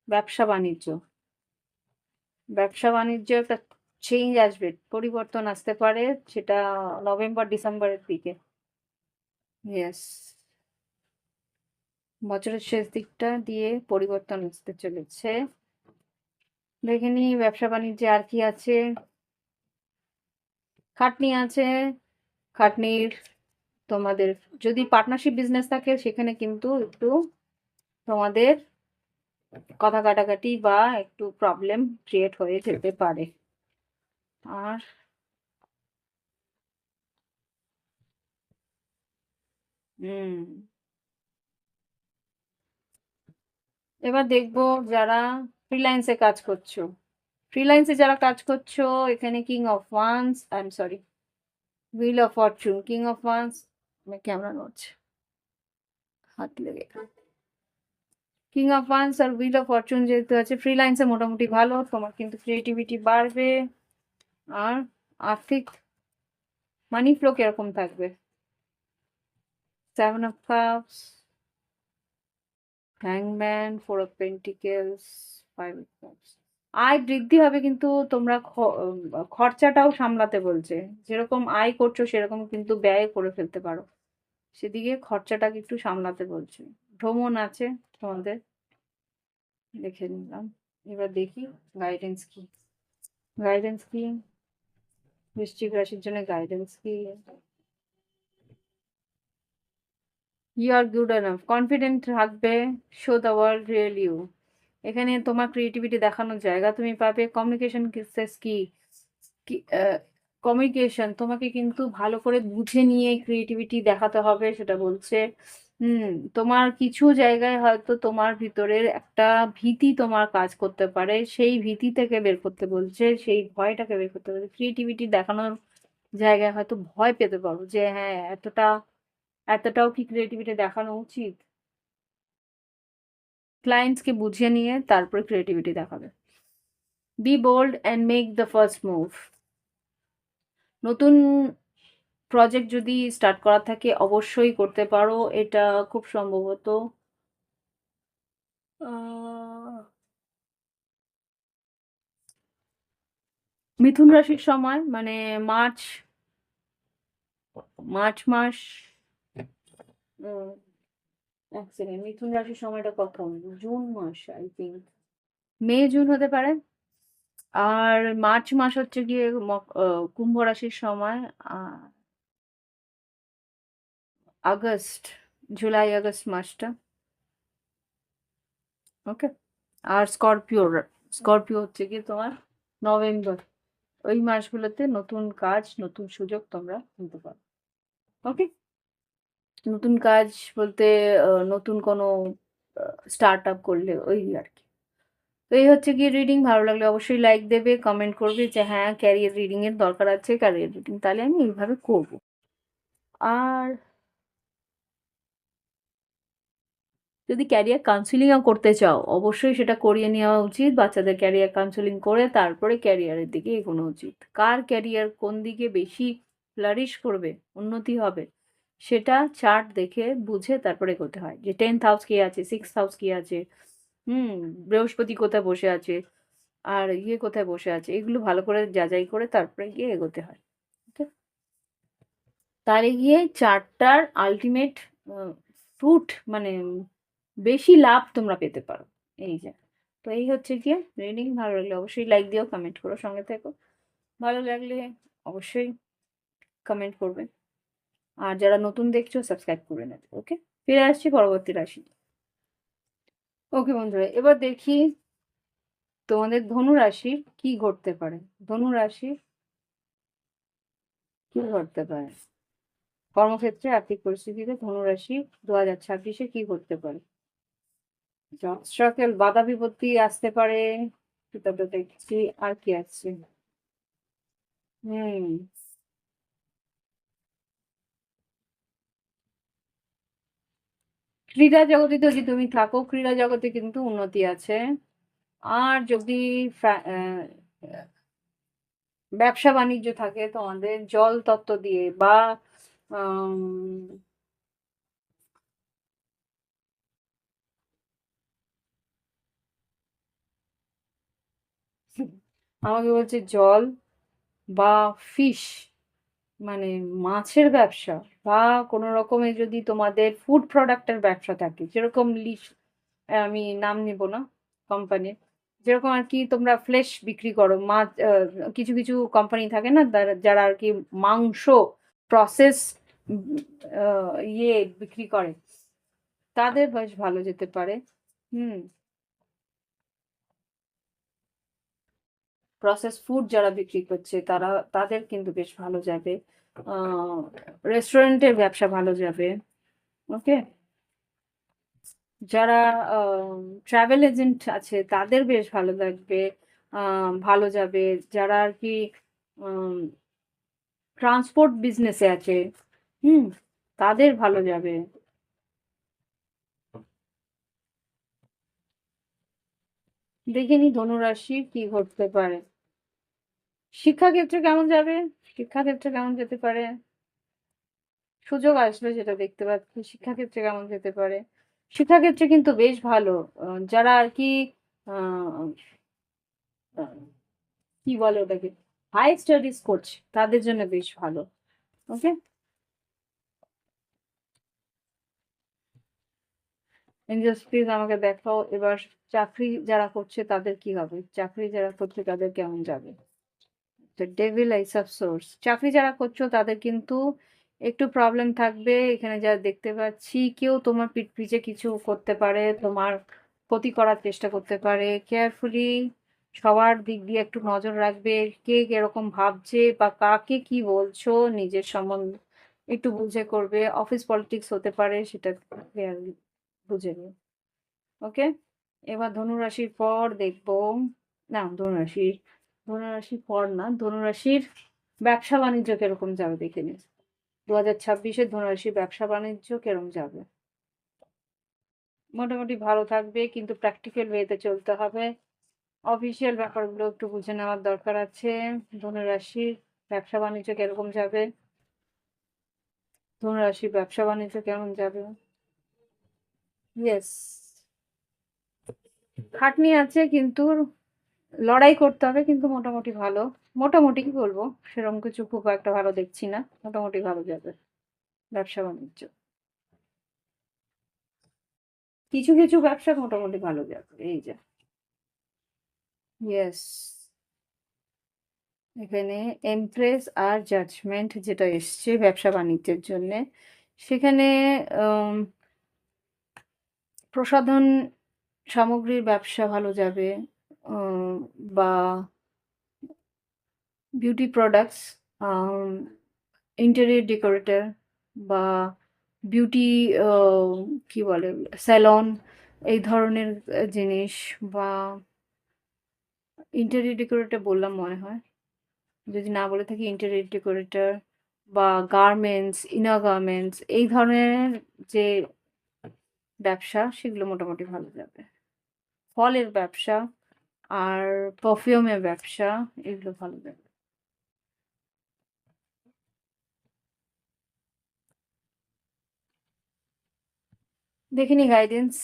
ব্যবসা বাণিজ্য। ব্যবসা বাণিজ্য একটা চেঞ্জ আসবে, পরিবর্তন আসতে পারে, সেটা নভেম্বর ডিসেম্বরের দিকে। ইয়েস, বছরের শেষ দিকটা দিয়ে পরিবর্তন আসতে চলেছে। দেখে নি ব্যবসা বাণিজ্যে আর কি আছে। খাটনি আছে। খাটনির তোমাদের যদি পার্টনারশিপ বিজনেস থাকে সেখানে কিন্তু একটু তোমাদের কথা কাটাকাটি বা একটু প্রবলেম ক্রিয়েট হয়ে যেতে পারে। আর হুম, এবার দেখবো যারা ফ্রিল্যান্সে কাজ করছো। ফ্রিল্যান্সে যারা কাজ করছো, এখানে king of wands, I am sorry, wheel of fortune, king of wands, camera নড়ছে, হাত লেগে, কিং অফ ওয়ান্স আর হুইল অফ ফরচুন যেহেতু আছে, ফ্রিল্যান্সে মোটামুটি ভালো, তোমার কিন্তু ক্রিয়েটিভিটি বাড়বে। আর আর্থিক মানি ফ্লো কিরকম থাকবে? সেভেন অফ কাপস, হ্যাংম্যান, four of pentacles, five of cups. আয় বৃদ্ধি হবে কিন্তু তোমরা খরচাটাও সামলাতে বলছে। যেরকম আয় করছো সেরকম কিন্তু ব্যয় করে ফেলতে পারো। সেদিকে খরচাটাকে একটু সামলাতে বলছে। ভ্রমণ আছে তোমাদের, দেখে নিলাম। এবার দেখি গাইডেন্স কি। গাইডেন্স কি বৃশ্চিক রাশির জন্য? গাইডেন্স কি? You are good enough, confident থাকবে, show the world real you. এখানে তোমার ক্রিয়েটিভিটি দেখানোর জায়গা তুমি পাবে। কমিউনিকেশন স্কিলস কি, কমিউনিকেশন তোমাকে কিন্তু ভালো করে বুঝে নিয়ে ক্রিয়েটিভিটি দেখাতে হবে সেটা বলছে। হুম, তোমার কিছু জায়গায় হয়তো তোমার ভিতরের একটা ভীতি তোমার কাজ করতে পারে, সেই ভীতি থেকে বের করতে বলছে, সেই ভয়টাকে বের করতে বলছে। ক্রিয়েটিভিটি দেখানোর জায়গায় হয়তো ভয় পেতে পারো যে হ্যাঁ এতটাও কি ক্রিয়েটিভিটি দেখানো উচিত। ক্লায়েন্টসকে বুঝিয়ে নিয়ে তারপরে ক্রিয়েটিভিটি দেখাবে। Be bold and make the first move. নতুন প্রজেক্ট যদি স্টার্ট করা থাকে অবশ্যই করতে পারো, এটা খুব সম্ভবত মিথুন রাশির সময়, মানে মার্চ মার্চ মাস, এক সেকেন্ড, মিথুন রাশির সময়টা কখন? জুন মাস আই থিঙ্ক, মে জুন হতে পারে। আর মার্চ মাস হচ্ছে গিয়ে কুম্ভ রাশির সময়। আগস্ট, জুলাই আগস্ট মাসটা। ওকে? আর স্করপিও হচ্ছে গিয়ে তোমার নভেম্বর। ওই মাসগুলোতে নতুন কাজ, নতুন সুযোগ তোমরা নিতে পারো। ওকে? নতুন কাজ বলতে নতুন কোনো স্টার্ট আপ করলে ওই আর কি। তো এই হচ্ছে গিয়ে রিডিং। ভালো লাগলে অবশ্যই লাইক দেবে, কমেন্ট করবে যে হ্যাঁ ক্যারিয়ার রিডিং এর দরকার আছে, ক্যারিয়ার রিডিং, তাহলে আমি এইভাবে করব। আর যদি ক্যারিয়ার কাউন্সিলিংও করতে চাও অবশ্যই সেটা করিয়ে নেওয়া উচিত। বাচ্চাদের ক্যারিয়ার কাউন্সিলিং করে তারপরে ক্যারিয়ারের দিকে এগোনো উচিত। কার ক্যারিয়ার কোন দিকে বেশি ফ্লারিশ করবে, উন্নতি হবে, সেটা চার্ট দেখে বুঝে তারপরে এগোতে হয়। যে 10th হাউস কি আছে, 6th হাউস কি আছে, হুম, বৃহস্পতি কোথায় বসে আছে, আর ইয়ে কোথায় বসে আছে, এগুলো ভালো করে যাচাই করে তারপরে গিয়ে এগোতে হয়। ওকে, তাহলে গিয়ে চার্টটার আলটিমেট ফ্রুট মানে বেশি লাভ তোমরা পেতে পারো। এই যে, তো এই হচ্ছে গিয়ে রিডিং। ভালো লাগলে অবশ্যই লাইক দিও, কমেন্ট করো, সঙ্গে থেকো। ভালো লাগলে অবশ্যই কমেন্ট করবে। আর যারা নতুন দেখছো সাবস্ক্রাইব করে নেবে। ওকে, ফিরে আসছি পরবর্তী রাশি। ওকে বন্ধুরা, এবার দেখি তোমাদের ধনু রাশির কি ঘটতে পারে। ধনু রাশির কি ঘটতে পারে কর্মক্ষেত্রে, আর্থিক পরিস্থিতিতে ধনু রাশি 2026-এ কি ঘটতে পারে। জব বাধা বিপত্তি আসতে পারে, সেটা তো দেখছি। আর কি আসছে, হুম, ক্রীড়া জগতে যদি তুমি থাকো, ক্রীড়া জগতে কিন্তু উন্নতি আছে। আর যদি ব্যবসা বাণিজ্য থাকে তোমাদের জল তত্ত্ব দিয়ে বা আম, আমাকে বলছে জল বা ফিশ, মানে মাছের ব্যবসা, বা কোনো রকমের যদি তোমাদের ফুড প্রোডাক্টের ব্যবসা থাকে, যেরকম আমি নাম নিব না কোম্পানির, যেরকম আর কি তোমরা ফ্লেশ বিক্রি করো, মাছ, কিছু কিছু কোম্পানি থাকে না যারা আর কি মাংস প্রসেস ইয়ে বিক্রি করে, তাদের বেশ ভালো যেতে পারে। হুম, প্রসেস ফুড যারা বিক্রি করছে তাদের কিন্তু বেশ ভালো যাবে। রেস্টুরেন্টের ব্যবসা ভালো যাবে। ওকে, যারা ট্রাভেল এজেন্ট আছে তাদের বেশ ভালো লাগবে, ভালো যাবে। যারা আর কি ট্রান্সপোর্ট বিজনেসে আছে, হুম, তাদের ভালো যাবে। দেখিনি ধনুরাশি কি ঘটতে পারে। শিক্ষাক্ষেত্রে কেমন যাবে, শিক্ষাক্ষেত্রে কেমন যেতে পারে, সুযোগ আসবে যেটা দেখতে পাচ্ছি। শিক্ষাক্ষেত্রে কেমন যেতে পারে, শিক্ষাক্ষেত্রে কিন্তু বেশ ভালো। যারা আর কি আহ, আহ, কি বলে ওটাকে, হাই স্টাডিজ করছে তাদের জন্য বেশ ভালো। ওকে, এঞ্জেলস প্লিজ আমাকে দেখাও এবার চাকরি যারা করছে তাদের কি হবে, চাকরি যারা করছে তাদের কেমন যাবে। তো ডেভিল আইস অফ সোর্স, চাকরি যারা করছো তাদের কিন্তু একটু প্রবলেম থাকবে। এখানে যা দেখতে পাচ্ছি কেউ তোমার পিঠ পিছে কিছু করতে পারে, তোমার ক্ষতি করার চেষ্টা করতে পারে। কেয়ারফুলি সবার দিক দিয়ে একটু নজর রাখবে, কে কিরকম ভাবছে বা কাকে কি বলছো নিজের সম্বন্ধে একটু বুঝে করবে। অফিস পলিটিক্স হতে পারে, সেটা বুঝে নিও। ওকে, এবার ধনুরাশির পর দেখবো, না ধনুরাশির পর না, ধনুরাশির ব্যবসা বাণিজ্য কিরকম যাবে দেখে নিন। 2026-এ ধনুরাশির ব্যবসা বাণিজ্য কিরকম যাবে। মোটামুটি ভালো থাকবে, কিন্তু প্র্যাকটিক্যাল ওয়েতে চলতে হবে। অফিসিয়াল ব্যাপারগুলো একটু বুঝে নেওয়ার দরকার আছে। ধনুরাশির ব্যবসা বাণিজ্য কিরকম যাবে, ধনুরাশির ব্যবসা বাণিজ্য কেমন যাবে। ইয়েস, খাটনি আছে কিন্তু লড়াই করতে হবে, কিন্তু মোটামুটি ভালো। মোটামুটি কি বলবো, সেরকম কিছু খুব একটা ভালো দেখছি না, মোটামুটি ভালো যাবে ব্যবসা বাণিজ্য। কিছু কিছু ব্যবসা মোটামুটি ভালো যাবে। এই যে, ইয়েস, এখানে এমপ্রেস আর জাজমেন্ট যেটা এসছে ব্যবসা বাণিজ্যের জন্য, সেখানে উম, প্রসাধন সামগ্রীর ব্যবসা ভালো যাবে, উম, বা বিউটি প্রোডাক্টস, ইন্টেরিয়র ডেকোরেটর, বা বিউটি কি বলে স্যালন এই ধরনের জিনিস, বা ইন্টেরিয়র ডেকোরেটর বললাম মনে হয়, যদি না বলে থাকি ইন্টেরিয়র ডেকোরেটর, বা গার্মেন্টস, ইনার গার্মেন্টস এই ধরনের যে ব্যবসা সেগুলো মোটামুটি ভালো যাবে। ফলের ব্যবসা আর পারফিউমের ব্যবসা এগুলো ভালো যাবে। দেখিনি গাইডেন্স।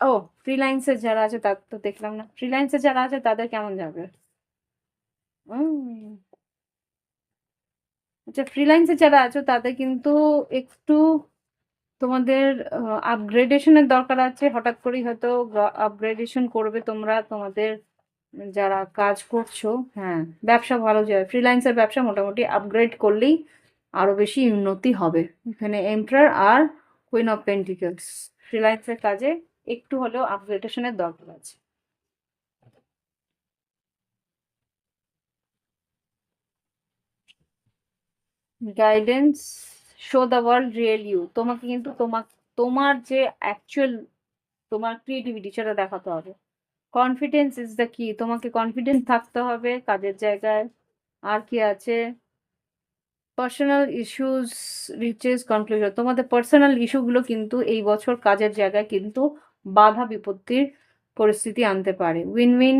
ও, ফ্রিল্যান্সের যারা আছে তার তো দেখলাম না, ফ্রিল্যান্সের যারা আছে তাদের কেমন যাবে? উম, আচ্ছা, ফ্রিল্যান্সে যারা আছো তাদের কিন্তু একটু তোমাদের আপগ্রেডেশনের দরকার আছে। হঠাৎ করেই হয়তো আপগ্রেডেশন করবে তোমরা তোমাদের যারা কাজ করছো। হ্যাঁ, ব্যবসা ভালো যায়, ফ্রিল্যান্সের ব্যবসা মোটামুটি আপগ্রেড করলেই আরো বেশি উন্নতি হবে। এখানে এম্পারার আর কুইন অফ পেন্টিকলস, ফ্রিল্যান্সের কাজে একটু হলেও আপগ্রেডেশনের দরকার আছে। Guidance, show the world real you, তোমাকে কিন্তু তোমার যে অ্যাকচুয়াল তোমার ক্রিয়েটিভিটি সেটা দেখাতে হবে। কনফিডেন্স ইজ দ্য কি, তোমাকে কনফিডেন্ট থাকতে হবে কাজের জায়গায়। আর কি আছে? পার্সোনাল ইস্যুস রিচেস কনক্লুশন, তোমাদের পার্সোনাল ইস্যুগুলো কিন্তু এই বছর কাজের জায়গায় কিন্তু বাধা বিপত্তির পরিস্থিতি আনতে পারে। Win win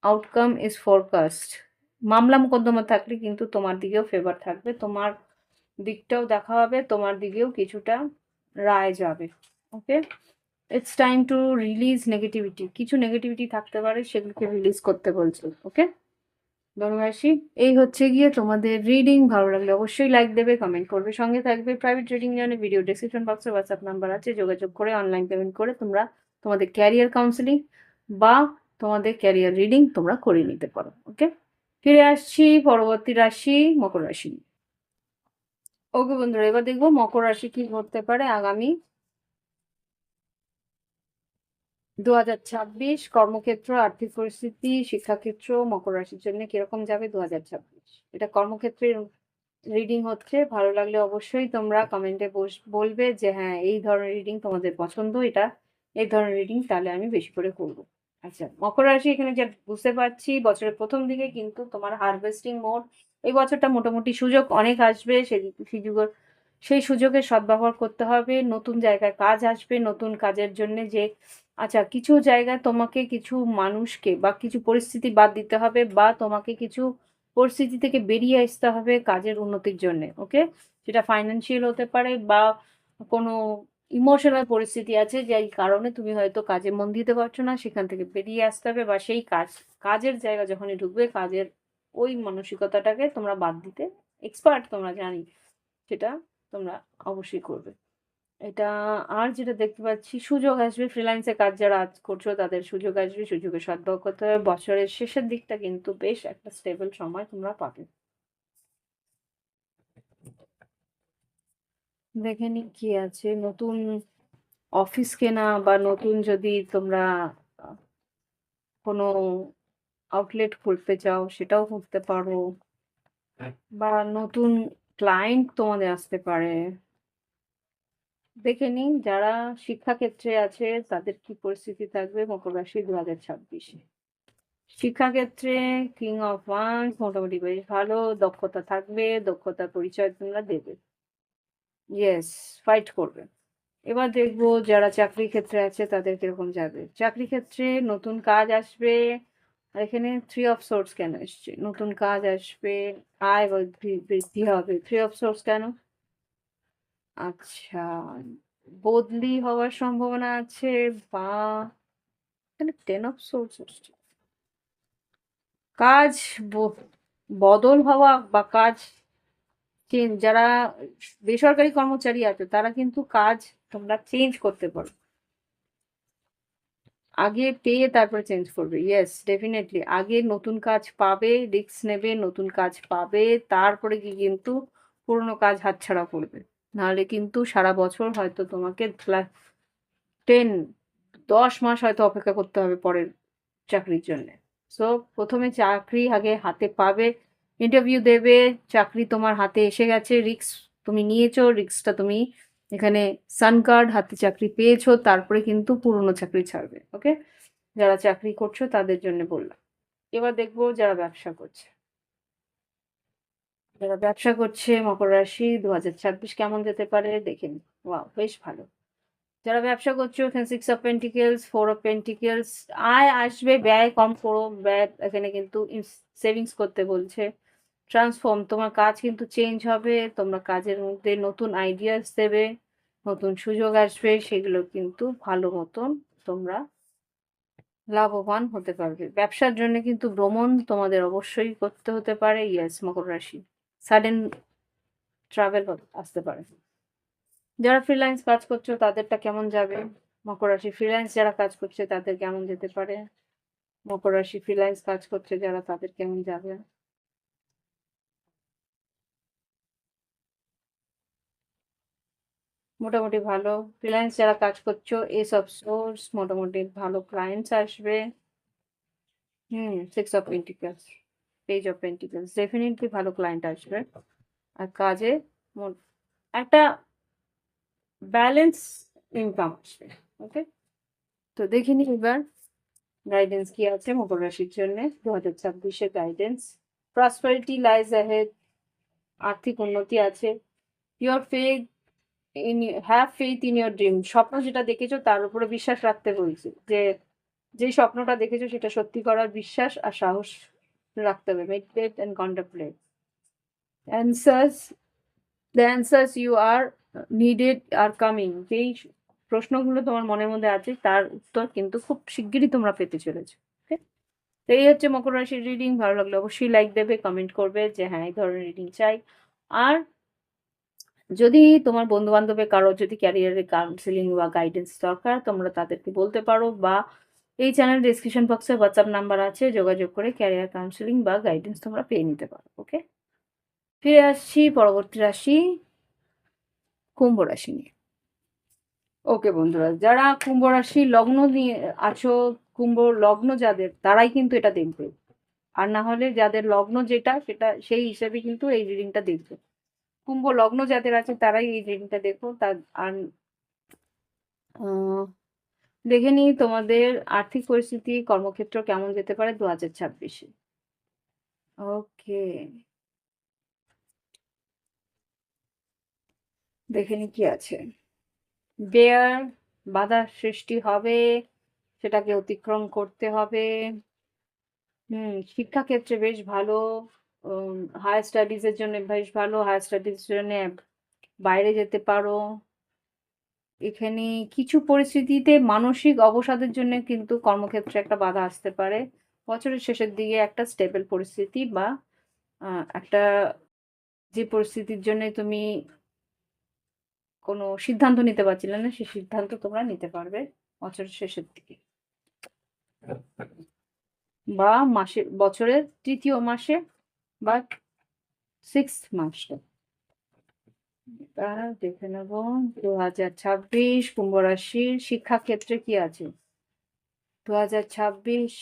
outcome is forecast, মামলা মোকদ্দমা থাকলে কিন্তু তোমার দিকেও ফেভার থাকবে, তোমার দিকটাও দেখা হবে, তোমার দিকেও কিছুটা রায় যাবে। Okay, it's time to release negativity, কিছু নেগেটিভিটি থাকতে পারে সেগুলোকে রিলিজ করতে বলছে। ওকে বনবাসী, এই হচ্ছে গিয়ে তোমাদের রিডিং। ভালো লাগলে অবশ্যই লাইক দেবে, কমেন্ট করবে, সঙ্গে থাকবে। প্রাইভেট রিডিং জন্য ভিডিও ডেসক্রিপশন বক্সে হোয়াটসঅ্যাপ নাম্বার আছে, যোগাযোগ করে অনলাইন পেমেন্ট করে তোমরা তোমাদের ক্যারিয়ার কাউন্সিলিং বা তোমাদের ক্যারিয়ার রিডিং তোমরা করে নিতে পারো। ওকে, ফিরে আসছি পরবর্তী রাশি মকর রাশি। ওকে বন্ধুরা, এবার দেখবো মকর রাশি কি ঘটতে পারে আগামী 2026, কর্মক্ষেত্র, আর্থিক পরিস্থিতি, শিক্ষাক্ষেত্র মকর রাশির জন্য কিরকম যাবে 2026। এটা কর্মক্ষেত্রের রিডিং হচ্ছে। ভালো লাগলে অবশ্যই তোমরা কমেন্টে বলবে যে হ্যাঁ এই ধরনের রিডিং তোমাদের পছন্দ, এটা এই ধরনের রিডিং তাহলে আমি বেশি করে করব। আচ্ছা, মকর রাশি এখানে যা বুঝতে পারছি বছরের প্রথম দিকে কিন্তু তোমার হারভেস্টিং মোড। এই বছরটা মোটামুটি সুযোগ অনেক আসবে, সেই সুযোগের সদ্ব্যবহার করতে হবে। নতুন জায়গায় কাজ আসবে, নতুন কাজের জন্য যে আচ্ছা কিছু জায়গায় তোমাকে কিছু মানুষকে বা কিছু পরিস্থিতি বাদ দিতে হবে, বা তোমাকে কিছু পরিস্থিতি থেকে বেরিয়ে আসতে হবে কাজের উন্নতির জন্য। ওকে, সেটা ফাইন্যান্সিয়াল হতে পারে বা কোনো ইমোশনাল পরিস্থিতি আছে যার কারণে তুমি হয়তো কাজে মন দিতে পারছো না, সেখান থেকে বেরিয়ে আসতে হবে, বা সেই কাজের জায়গা যখনই ঢুকবে কাজের ওই মানসিকতাটাকে তোমরা বাদ দিতে এক্সপার্ট তোমরা, জানি সেটা তোমরা অবশ্যই করবে এটা। আর যেটা দেখতে পাচ্ছি সুযোগ আসবে, ফ্রিল্যান্সে কাজ যারা আজ করছো তাদের সুযোগ আসবে, সুযোগের সদ্ব্যবহার করতে হবে। বছরের শেষের দিকটা কিন্তু বেশ একটা স্টেবল সময় তোমরা পাবে। দেখে নি কি আছে, নতুন অফিস কেনা বা নতুন যদি তোমরা আহ, কোনো আউটলেট খুলতে চাও সেটাও করতে পারো, বা নতুন ক্লায়েন্ট তোমাদের আসতে পারে। দেখে নিন যারা শিক্ষাক্ষেত্রে আছে তাদের কি পরিস্থিতি থাকবে মকর রাশি 2026-এ। শিক্ষাক্ষেত্রে কিং অফ ওয়ান্স মোটামুটি বেশ ভালো, দক্ষতা থাকবে, দক্ষতার পরিচয় তোমরা দেবে। ইয়েস, ফাইট করবে। এবার দেখবো যারা চাকরি ক্ষেত্রে আছে তাদের কিরকম যাবে। চাকরি ক্ষেত্রে নতুন কাজ আসবে। আর এখানে থ্রি অফ সোর্স কেন এসছে? নতুন কাজ আসবে, আয় বৃদ্ধি হবে। থ্রি অফ সোর্স কেন? আচ্ছা, বদলি হওয়ার সম্ভাবনা আছে, বা এখানে টেন অফ সোর্স আসছে। কাজ বদল হওয়া বা কাজ চেঞ্জ, যারা বেসরকারি কর্মচারী আছে তারা কিন্তু কাজ তোমরা চেঞ্জ করতে পারো, আগে পেয়ে তারপরে চেঞ্জ করবে। ইয়েস, ডেফিনেটলি আগে নতুন কাজ পাবে, রিস্ক নেবে, নতুন কাজ পাবে, তারপরে কি কিন্তু পুরোনো কাজ হাতছাড়া করবে। নাহলে কিন্তু সারা বছর হয়তো তোমাকে 10 10 মাস হয়তো অপেক্ষা করতে হবে পরের চাকরির জন্য। সো প্রথমে চাকরি আগে হাতে পাবে, ইন্টারভিউ দেবে, চাকরি তোমার হাতে এসে গেছে, রিস্ক তুমি নিয়েছো, রিস্কটা তুমি এখানে সান কার্ড, হাতে চাকরি পেয়েছো, তারপরে কিন্তু পুরনো চাকরি ছাড়বে। ওকে? যারা চাকরি করছো তাদের জন্য বললাম। এবার দেখবো যারা ব্যবসা করছে। যারা ব্যবসা করছে মকর রাশি ২০২৬ কেমন যেতে পারে দেখে নিই। ওয়াও! বেশ ভালো। যারা ব্যবসা করছো এখানে 6 অফ পেন্টিকেলস, 4 অফ পেন্টিকেলস, আয় আসবে, ব্যয় কম করো। ব্যয় এখানে কিন্তু সেভিংস করতে বলছে। ট্রান্সফর্ম, তোমার কাজ কিন্তু চেঞ্জ হবে। তোমরা কাজের মধ্যে নতুন আইডিয়াস দেবে, নতুন সুযোগ আসবে। সেগুলো কিন্তু ভালো মতন তোমরা লাভবান হতে পারবে। ব্যবসার জন্য কিন্তু ভ্রমণ তোমাদের অবশ্যই করতে হতে পারে। ইয়েস, মকর রাশি। সাডেন ট্রাভেল আসতে পারে। যারা ফ্রিল্যান্স কাজ করছো তাদেরটা কেমন যাবে? মকর রাশি ফ্রিল্যান্স যারা কাজ করছে তাদের কেমন যেতে পারে? মকর রাশি ফ্রিল্যান্স কাজ করছে যারা তাদের কেমন যাবে? মোটামুটি ভালো। ফ্রিল্যান্স যারা কাজ করছো এস অফ সোর্স, মোটামুটি ভালো ক্লায়েন্টস আসবে। Six of pentacles, page of pentacles, definitely ভালো ক্লায়েন্ট আসবে। আর কাজে মোট একটা ব্যালেন্স ইনকাম আসবে। ওকে? তো দেখে নিই এবার গাইডেন্স কি আছে মকর রাশির জন্য 2026 গাইডেন্স। প্রসপারিটি লাইজ অ্যাহেড, আর্থিক উন্নতি আছে। Your faith in, have faith in your dream, স্বপ্ন যেটা দেখেছো তার উপরে বিশ্বাস রাখতে বলছি। যে স্বপ্নটা দেখেছো সেটা সত্যি করার বিশ্বাস আর সাহস রাখতে হবে। Meditate and contemplate answers, the answers you are needed are coming. যেই প্রশ্নগুলো তোমার মনের মধ্যে আছে তার উত্তর কিন্তু খুব শিগগিরই তোমরা পেতে চলেছো। ওকে? তো এই হচ্ছে মকর রাশির রিডিং। ভালো লাগলে অবশ্যই লাইক দেবে, কমেন্ট করবে যে হ্যাঁ এই ধরনের রিডিং চাই। আর যদি তোমার বন্ধু বান্ধবের কারো যদি ক্যারিয়ারে কাউন্সিলিং বা গাইডেন্স দরকার তোমরা তাদেরকে বলতে পারো, বা এই চ্যানেল ডিসক্রিপশন বক্সে হোয়াটসঅ্যাপ নাম্বার আছে, যোগাযোগ করে ক্যারিয়ার কাউন্সিলিং বা গাইডেন্স তোমরা পেয়ে নিতে পারো। ওকে? ফিরে আসছি পরবর্তী রাশি, কুম্ভ রাশি নিয়ে। ওকে বন্ধুরা, যারা কুম্ভ রাশি লগ্ন নিয়ে আছো, কুম্ভ লগ্ন যাদের তারাই কিন্তু এটা দেখবে। আর না হলে যাদের লগ্ন যেটা সেটা সেই হিসেবে কিন্তু এই রিডিংটা দেখবে। কুম্ভ লগ্ন যাদের আছে তারাই এই রিডিংটা দেখো। তার আর আহ, দেখে নিই তোমাদের আর্থিক পরিস্থিতি, কর্মক্ষেত্র কেমন যেতে পারে 2026-এ। ওকে, দেখে নিই কি আছে। বেয়ার, বাধার সৃষ্টি হবে, সেটাকে অতিক্রম করতে হবে। শিক্ষাক্ষেত্রে বেশ ভালো। হায়ার স্টাডিজ এর জন্য বেশ ভালো। হায়ার স্টাডিজ এর জন্য বাইরে যেতে পারো। এখানে কিছু পরিস্থিতিতে মানসিক অবসাদের জন্য কিন্তু কর্মক্ষেত্রে একটা বাধা আসতে পারে। বছরের শেষের দিকে একটা স্টেবল পরিস্থিতি বা একটা যে পরিস্থিতির জন্য তুমি কোনো সিদ্ধান্ত নিতে পারছিলে না সেই সিদ্ধান্ত তোমরা নিতে পারবে বছরের শেষের দিকে বা বছরের তৃতীয় মাসে বা সিক্স মাসে। দেখে নেব 2026 কুম্ভ রাশির শিক্ষাক্ষেত্রে কি আছে। 2026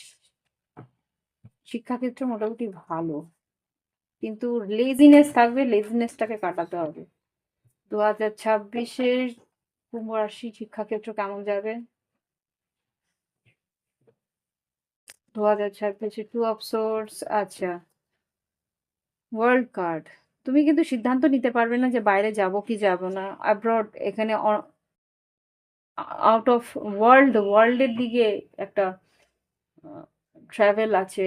শিক্ষাক্ষেত্রে মোটামুটি ভালো, কিন্তু লেজিনেস থাকবে, লেজিনেসটাকে কাটাতে হবে। 2026-এর কুম্ভ রাশি শিক্ষাক্ষেত্র কেমন যাবে? 2026-এ টু অফ সোর্স, আচ্ছা, ওয়ার্ল্ড কার্ড। তুমি কিন্তু সিদ্ধান্ত নিতে পারবে না যে বাইরে যাব কি যাব না। অ্যাব্রড এখানে আউট অফ ওয়ার্ল্ডের দিকে একটা ট্রাভেল আছে,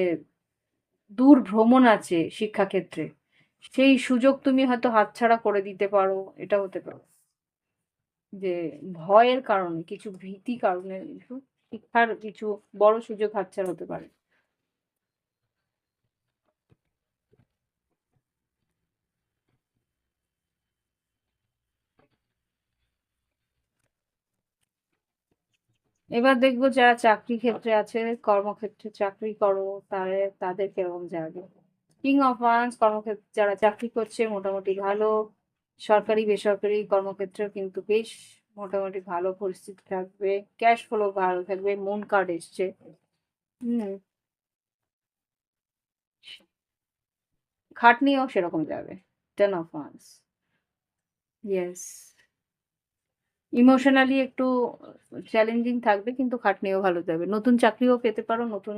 দূর ভ্রমণ আছে শিক্ষাক্ষেত্রে। সেই সুযোগ তুমি হয়তো হাতছাড়া করে দিতে পারো, এটা হতে পারে। যে ভয়ের কারণে, কিছু ভীতি কারণে কিছু শিক্ষার কিছু বড় সুযোগ হাতছাড়া হতে পারে। এবার দেখবো যারা চাকরি ক্ষেত্রে আছে, কর্মক্ষেত্রে চাকরি করো, তাদের কেমন যাবে। কিং অফ ওয়ান্স, কর্মক্ষেত্রে যারা চাকরি করছে মোটামুটি ভালো। সরকারি বেসরকারি কর্মক্ষেত্রেও কিন্তু বেশ মোটামুটি ভালো পরিস্থিতি থাকবে। ক্যাশ ফ্লো ভালো থাকবে। মুন কার্ড এসছে। হুম খাটনিও সেরকম যাবে। Ten of wands, yes. Emotionally একটু চ্যালেঞ্জিং থাকবে, কিন্তু খাটনিও ভালো যাবে। নতুন চাকরিও পেতে পারো, নতুন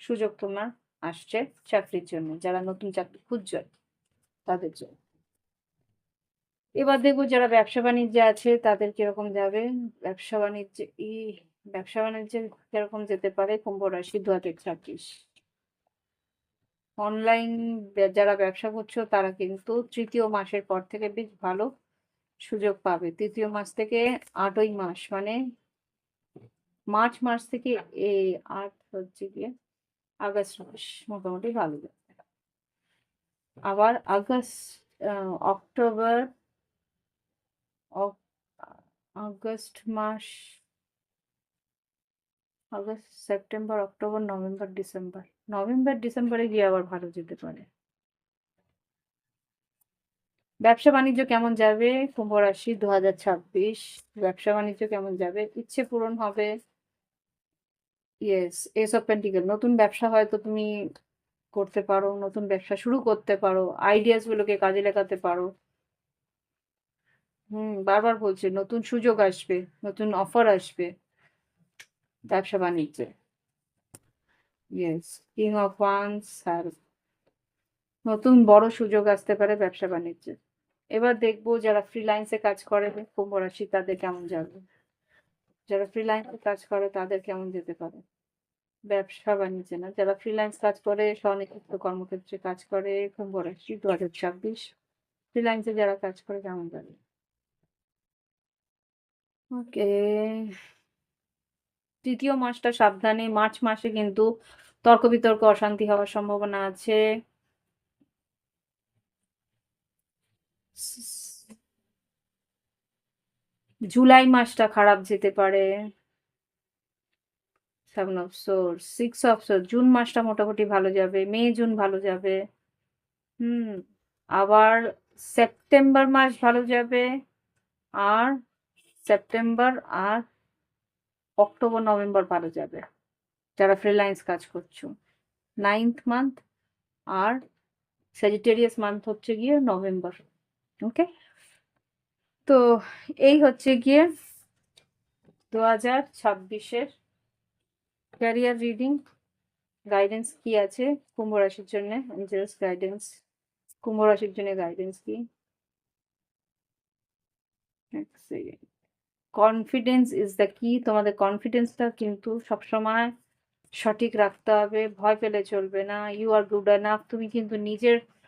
সুযোগ তোমার আসছে চাকরির জন্য। যারা নতুন চাকরি খুঁজছো তাদের জন্য। এবার দেখবো যারা ব্যবসা-বাণিজ্যে আছে তাদের কিরকম যাবে। ব্যবসা-বাণিজ্যে ব্যবসা-বাণিজ্যে কিরকম যেতে পারে কুম্ভ রাশি ২০২৬। অনলাইন যারা ব্যবসা করছো তারা কিন্তু ৩য় মাসের পর থেকে বেশ ভালো সুযোগ পাবে। ৩য় মাস থেকে ৮ই মাস মানে মার্চ মাস থেকে ৮ হচ্ছে গিয়ে আগস্ট মাস মোটামুটি ভালো যাবে। আবার আগস্ট, অক্টোবর, অক আগস্ট মাস, August, September, October, November, December. November, ডিসেম্বরে গিয়ে আবার ভালো যেতে পারে। ব্যবসা-বাণিজ্য কেমন যাবে কুম্ভ রাশি ২০২৬? ব্যবসা-বাণিজ্য কেমন যাবে? ইচ্ছে পূরণ হবে। Yes, S of pentacle. নতুন ব্যবসা হয়তো তুমি করতে পারো, নতুন ব্যবসা শুরু করতে পারো, আইডিয়াস গুলোকে কাজে লাগাতে পারো। বারবার বলছি নতুন সুযোগ আসবে, নতুন অফার আসবে ব্যবসা-বাণিজ্যে। ইয়েস, কিং অফ ওয়ান্স আর নতুন বড় সুযোগ আসতে পারে ব্যবসা-বাণিজ্যে। এবার দেখবো যারা ফ্রিল্যান্সে কাজ করে কুম্ভ রাশি তাদের কেমন যাবে। যারা ফ্রিল্যান্সে কাজ করে তাদের কেমন যেতে পারে। ব্যবসা-বাণিজ্যে না, যারা ফ্রিল্যান্স কাজ করে, স্বনিযুক্ত কর্মক্ষেত্রে কাজ করে কুম্ভ রাশি ২০২৬। ফ্রিল্যান্সে যারা কাজ করে কেমন যাবে? ওকে। ৩য় মাসটা সাবধানে। মার্চ মাসে কিন্তু তর্ক-বিতর্ক, অশান্তি হওয়ার সম্ভাবনা আছে। জুলাই মাসটা খারাপ যেতে পারে। 7 of swords, 6 of swords. June মাসটা মোটামুটি ভালো যাবে। মে, জুন ভালো যাবে। হুম। আবার সেপ্টেম্বর মাস ভালো যাবে। আর সেপ্টেম্বর আর অক্টোবর, নভেম্বর ভালো যাবে। যারা ফ্রিল্যান্স কাজ করছো। 9th মান্থ আর স্যাজিটেরিয়াস মান্থ হচ্ছে গিয়ে নভেম্বর। ওকে? তো এই হচ্ছে গিয়ে ২০২৬ এর ক্যারিয়ার রিডিং। গাইডেন্স কি আছে কুম্ভ রাশির জন্য? এঞ্জেলস গাইডেন্স কুম্ভ রাশির জন্য গাইডেন্স কি? এক সেকেন্ড। কনফিডেন্স ইজ দ্য কি। তোমাদের কনফিডেন্সটা কিন্তু সবসময় সঠিক রাখতে হবে। ভয় পেলে চলবে না। You are good enough. তুমি কিন্তু নিজেরকেই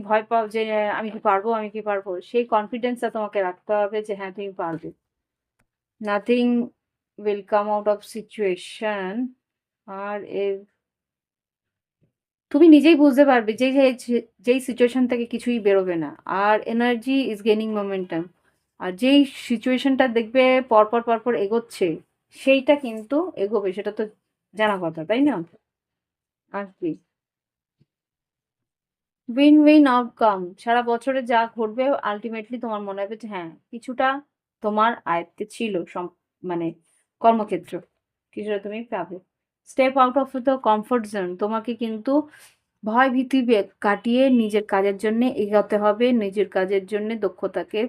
ভয় পাও যে আমি কি পারবো, আমি কি পারবো। সেই কনফিডেন্সটা তোমাকে রাখতে হবে যে হ্যাঁ তুমি পারবে। Nothing will come out of situation. আর তুমি নিজেই বুঝতে পারবে যেই সিচুয়েশন থেকে কিছুই বেরোবে না। আর এনার্জি ইজ গেইনিং মোমেন্টাম। আর যেই সিচুয়েশনটা দেখবে পরপর পরপর এগোচ্ছে সেইটা কিন্তু এগোবে, সেটা তো জানা কথা, তাই না? আর কি উইন উইন আউটকাম। সারা বছরে যা ঘটবে আলটিমেটলি তোমার মনে হবে যে হ্যাঁ কিছুটা তোমার আয়ত্তে ছিল, মানে কর্মক্ষেত্র কিছুটা তুমি পাবে। Step out of the comfort zone. তোমাকে কিন্তু ভয় ভীতি কাটিয়ে নিজের কাজের জন্য এগোতে হবে, নিজের কাজের জন্য দক্ষতাকে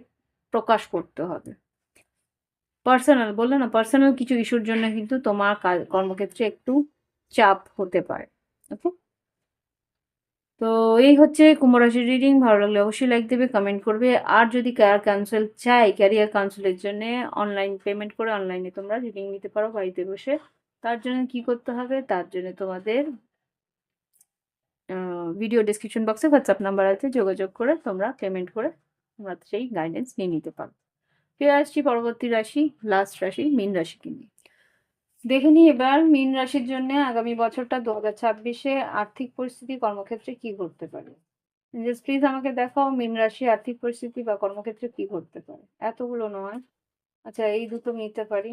প্রকাশ করতে হবে। পার্সোনাল বললে না, পার্সোনাল কিছু ইস্যুর জন্য কিন্তু তোমার কর্মক্ষেত্রে একটু চাপ হতে পারে। ওকে, তো এই হচ্ছে কুম্ভ রাশির রিডিং। ভালো লাগলে অবশ্যই লাইক দেবে, কমেন্ট করবে। আর যদি ক্যারিয়ার কাউন্সিল চাই, ক্যারিয়ার কাউন্সিলের জন্য অনলাইন পেমেন্ট করে অনলাইনে তোমরা রিডিং নিতে পারো বাড়িতে বসে। তার জন্য কি করতে হবে? তার জন্য তোমাদের ভিডিও ডেসক্রিপশন বক্সে হোয়াটসঅ্যাপ নাম্বার আছে, যোগাযোগ করে তোমরা পেমেন্ট করে তোমরা সেই গাইডেন্স নিয়ে নিতে পারো। ফিরে আসছি পরবর্তী রাশি, লাস্ট রাশি মীন রাশিকে নিয়ে। দেখে নিই এবার মীন রাশির জন্য আগামী বছরটা ২০২৬-এ আর্থিক পরিস্থিতি, কর্মক্ষেত্রে কি ঘটতে পারে। জাস্ট প্লিজ আমাকে দেখাও মীন রাশি আর্থিক পরিস্থিতি বা কর্মক্ষেত্রে কি ঘটতে পারে। এতগুলো নয়, আচ্ছা এই দুটো নিতে পারি।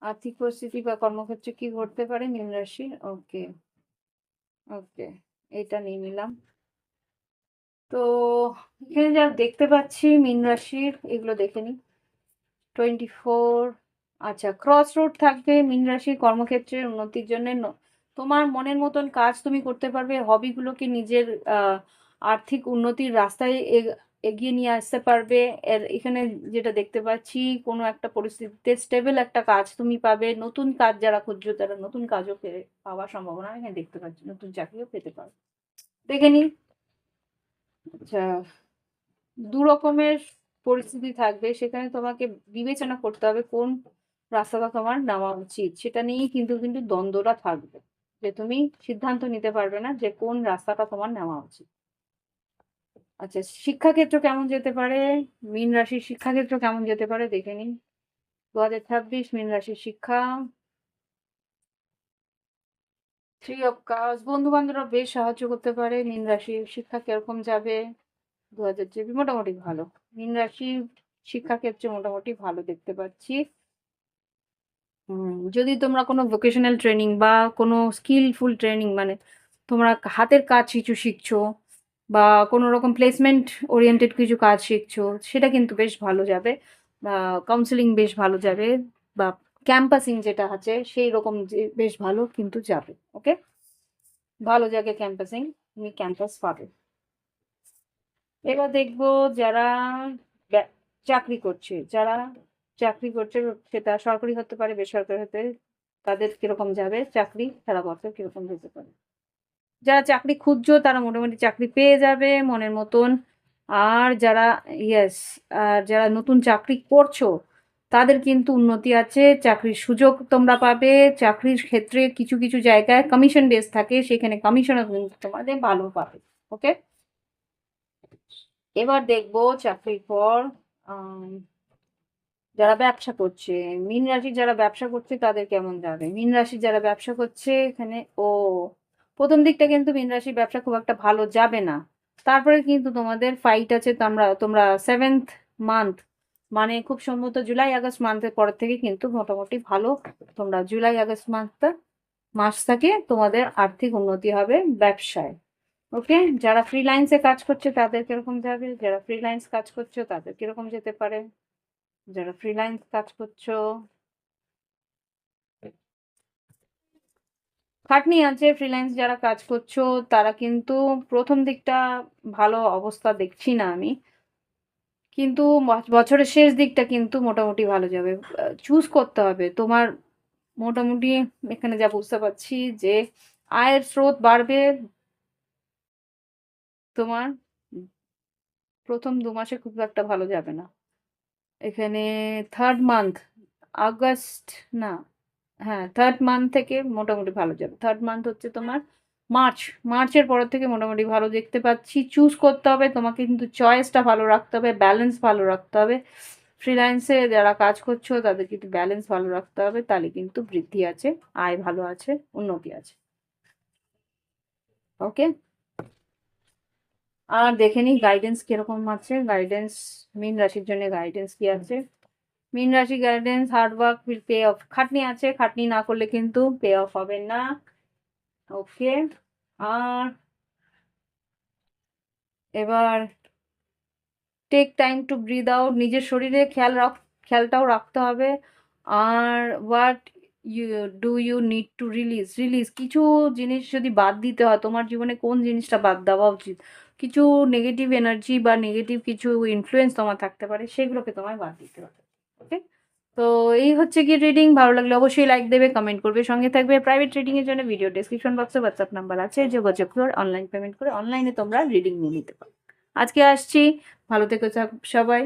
আর্থিক পরিস্থিতি বা কর্মক্ষেত্রে কি ঘটতে পারে মীন রাশি। ওকে, ওকে, এটা নিয়ে নিলাম। তো এখানে যা দেখতে পাচ্ছি মীন রাশির, এগুলো দেখে নিই। 24, আচ্ছা ক্রস রোড থাকবে মীন রাশির কর্মক্ষেত্রের উন্নতির জন্য। তোমার মনের মতন কাজ তুমি করতে পারবে, হবিগুলোকে নিজের আর্থিক উন্নতির রাস্তায় এগিয়ে নিয়ে আসতে পারবে। এখানে যেটা দেখতে পাচ্ছি, কোনো একটা পরিস্থিতিতে স্টেবল একটা কাজ তুমি পাবে। নতুন কাজ যারা খুঁজছো তারা নতুন কাজও পাওয়ার সম্ভাবনা এখানে দেখতে পাচ্ছি, নতুন চাকরিও পেতে পারো। দেখে নিই। আচ্ছা, দু রকমের পরিস্থিতি থাকবে, সেখানে তোমাকে বিবেচনা করতে হবে কোন রাস্তাটা তোমার নেওয়া উচিত। সেটা নিয়েই কিন্তু কিন্তু দ্বন্দ্বটা থাকবে, যে তুমি সিদ্ধান্ত নিতে পারবে না যে কোন রাস্তাটা তোমার নেওয়া উচিত। আচ্ছা, শিক্ষাক্ষেত্র কেমন যেতে পারে? মীন রাশির শিক্ষাক্ষেত্র কেমন যেতে পারে দেখে নিন। 2026 মীন রাশির শিক্ষা। 3 অফ কাপস, বন্ধু বান্ধবরা বেশ সাহায্য করতে পারে। মীন রাশির শিক্ষা কিরকম যাবে 2024? মোটামুটি ভালো। মীন রাশির শিক্ষাক্ষেত্রে মোটামুটি ভালো দেখতে পাচ্ছি। যদি তোমরা কোনো ভোকেশনাল ট্রেনিং বা কোনো স্কিলফুল ট্রেনিং, মানে তোমরা হাতের কাজ কিছু শিখছো বা কোনো রকম প্লেসমেন্ট ওরিয়েন্টেড কিছু কাজ শিখছো, সেটা কিন্তু বেশ ভালো যাবে। বা কাউন্সেলিং বেশ ভালো যাবে, বা ক্যাম্পাসিং যেটা আছে সেই রকম যে বেশ ভালো কিন্তু যাবে। ওকে, ভালো জায়গায় ক্যাম্পাসিং, তুমি ক্যাম্পাস পাবে। এবার দেখবো যারা চাকরি করছে, সেটা সরকারি হতে পারে, বেসরকারি হতে, তাদের কিরকম যাবে চাকরি সারা বছর, কিরকম যেতে পারে। যারা চাকরি খুঁজছো তারা মোটামুটি চাকরি পেয়ে যাবে মনের মতন। আর যারা ইয়েস, আর যারা নতুন চাকরি করছো তাদের কিন্তু উন্নতি আছে, চাকরির সুযোগ তোমরা পাবে। চাকরির ক্ষেত্রে কিছু কিছু জায়গায় কমিশন বেস থাকে, সেখানে কমিশনও কিন্তু তোমাদের ভালো পাবে। ওকে, এবার দেখবো চাকরির পর যারা ব্যবসা করছে, মীন রাশির যারা ব্যবসা করছে তাদের কেমন যাবে। মীন রাশির যারা ব্যবসা করছে এখানে প্রথম দিকটা কিন্তু মীন রাশির ব্যবসা খুব একটা ভালো যাবে না। তারপরে কিন্তু তোমাদের ফাইট আছে। তোমরা 7th মান্থ, মানে খুব সম্ভবত জুলাই আগস্ট মান্থের পর থেকে কিন্তু মোটামুটি ভালো। তোমরা জুলাই আগস্ট মাস থেকে তোমাদের আর্থিক উন্নতি হবে ব্যবসায়। ওকে, যারা ফ্রিল্যান্সে কাজ করছে তাদের কিরকম যাবে? যারা ফ্রিল্যান্স কাজ করছো তাদের কিরকম যেতে পারে? যারা ফ্রিল্যান্স কাজ করছো, খাটনি আছে। ফ্রিল্যান্স যারা কাজ করছো তারা কিন্তু প্রথম দিকটা ভালো অবস্থা দেখছি না আমি, কিন্তু বছরের শেষ দিকটা কিন্তু মোটামুটি ভালো যাবে। চুজ করতে হবে তোমার। মোটামুটি এখানে যা বুঝতে পারছি যে আয়ের স্রোত বাড়বে তোমার। প্রথম 2 মাসে খুব একটা ভালো যাবে না। এখানে 3rd মান্থ, আগস্ট না, হ্যাঁ 3rd মান্থ থেকে মোটামুটি ভালো যাবে। 3rd মান্থ হচ্ছে তোমার মার্চ, মার্চের পর থেকে মোটামুটি ভালো দেখতে পাচ্ছি। চুজ করতে হবে তোমাকে, কিন্তু চয়েসটা ভালো রাখতে হবে, ব্যালেন্স ভালো রাখতে হবে। ফ্রিল্যান্সে যারা কাজ করছো তাদের কিন্তু ব্যালেন্স ভালো রাখতে হবে, তাহলে কিন্তু বৃদ্ধি আছে, আয় ভালো আছে, উন্নতি আছে। ওকে, আর দেখে নিই গাইডেন্স কিরকম আছে। গাইডেন্স মীন রাশির জন্য গাইডেন্স কি আছে? মীন রাশি guidance, hard work will pay off. খাটনি আছে, খাটনি না করলে কিন্তু পে অফ হবে না। ওকে, আর এবার take time to breathe out, নিজের শরীরে খেয়ালটাও রাখতে হবে। আর what you need to release কিছু জিনিস যদি বাদ দিতে হয়, তোমার জীবনে কোন জিনিসটা বাদ দেওয়া উচিত, কিছু নেগেটিভ এনার্জি বা নেগেটিভ কিছু ইনফ্লুয়েন্স তোমার থাকতে পারে, সেগুলোকে তোমায় বাদ দিতে হবে। ওকে, তো এই হচ্ছে কি রিডিং। ভালো লাগলে অবশ্যই লাইক দেবে, কমেন্ট করবে, সঙ্গে থাকবে। প্রাইভেট রিডিং এর জন্য ভিডিও ডেসক্রিপশন বক্সে হোয়াটসঅ্যাপ নাম্বার আছে, যোগাযোগ করে অনলাইন পেমেন্ট করে অনলাইনে তোমরা রিডিং নিয়ে নিতে পারো। আজকে আসছি, ভালো থেকো সবাই।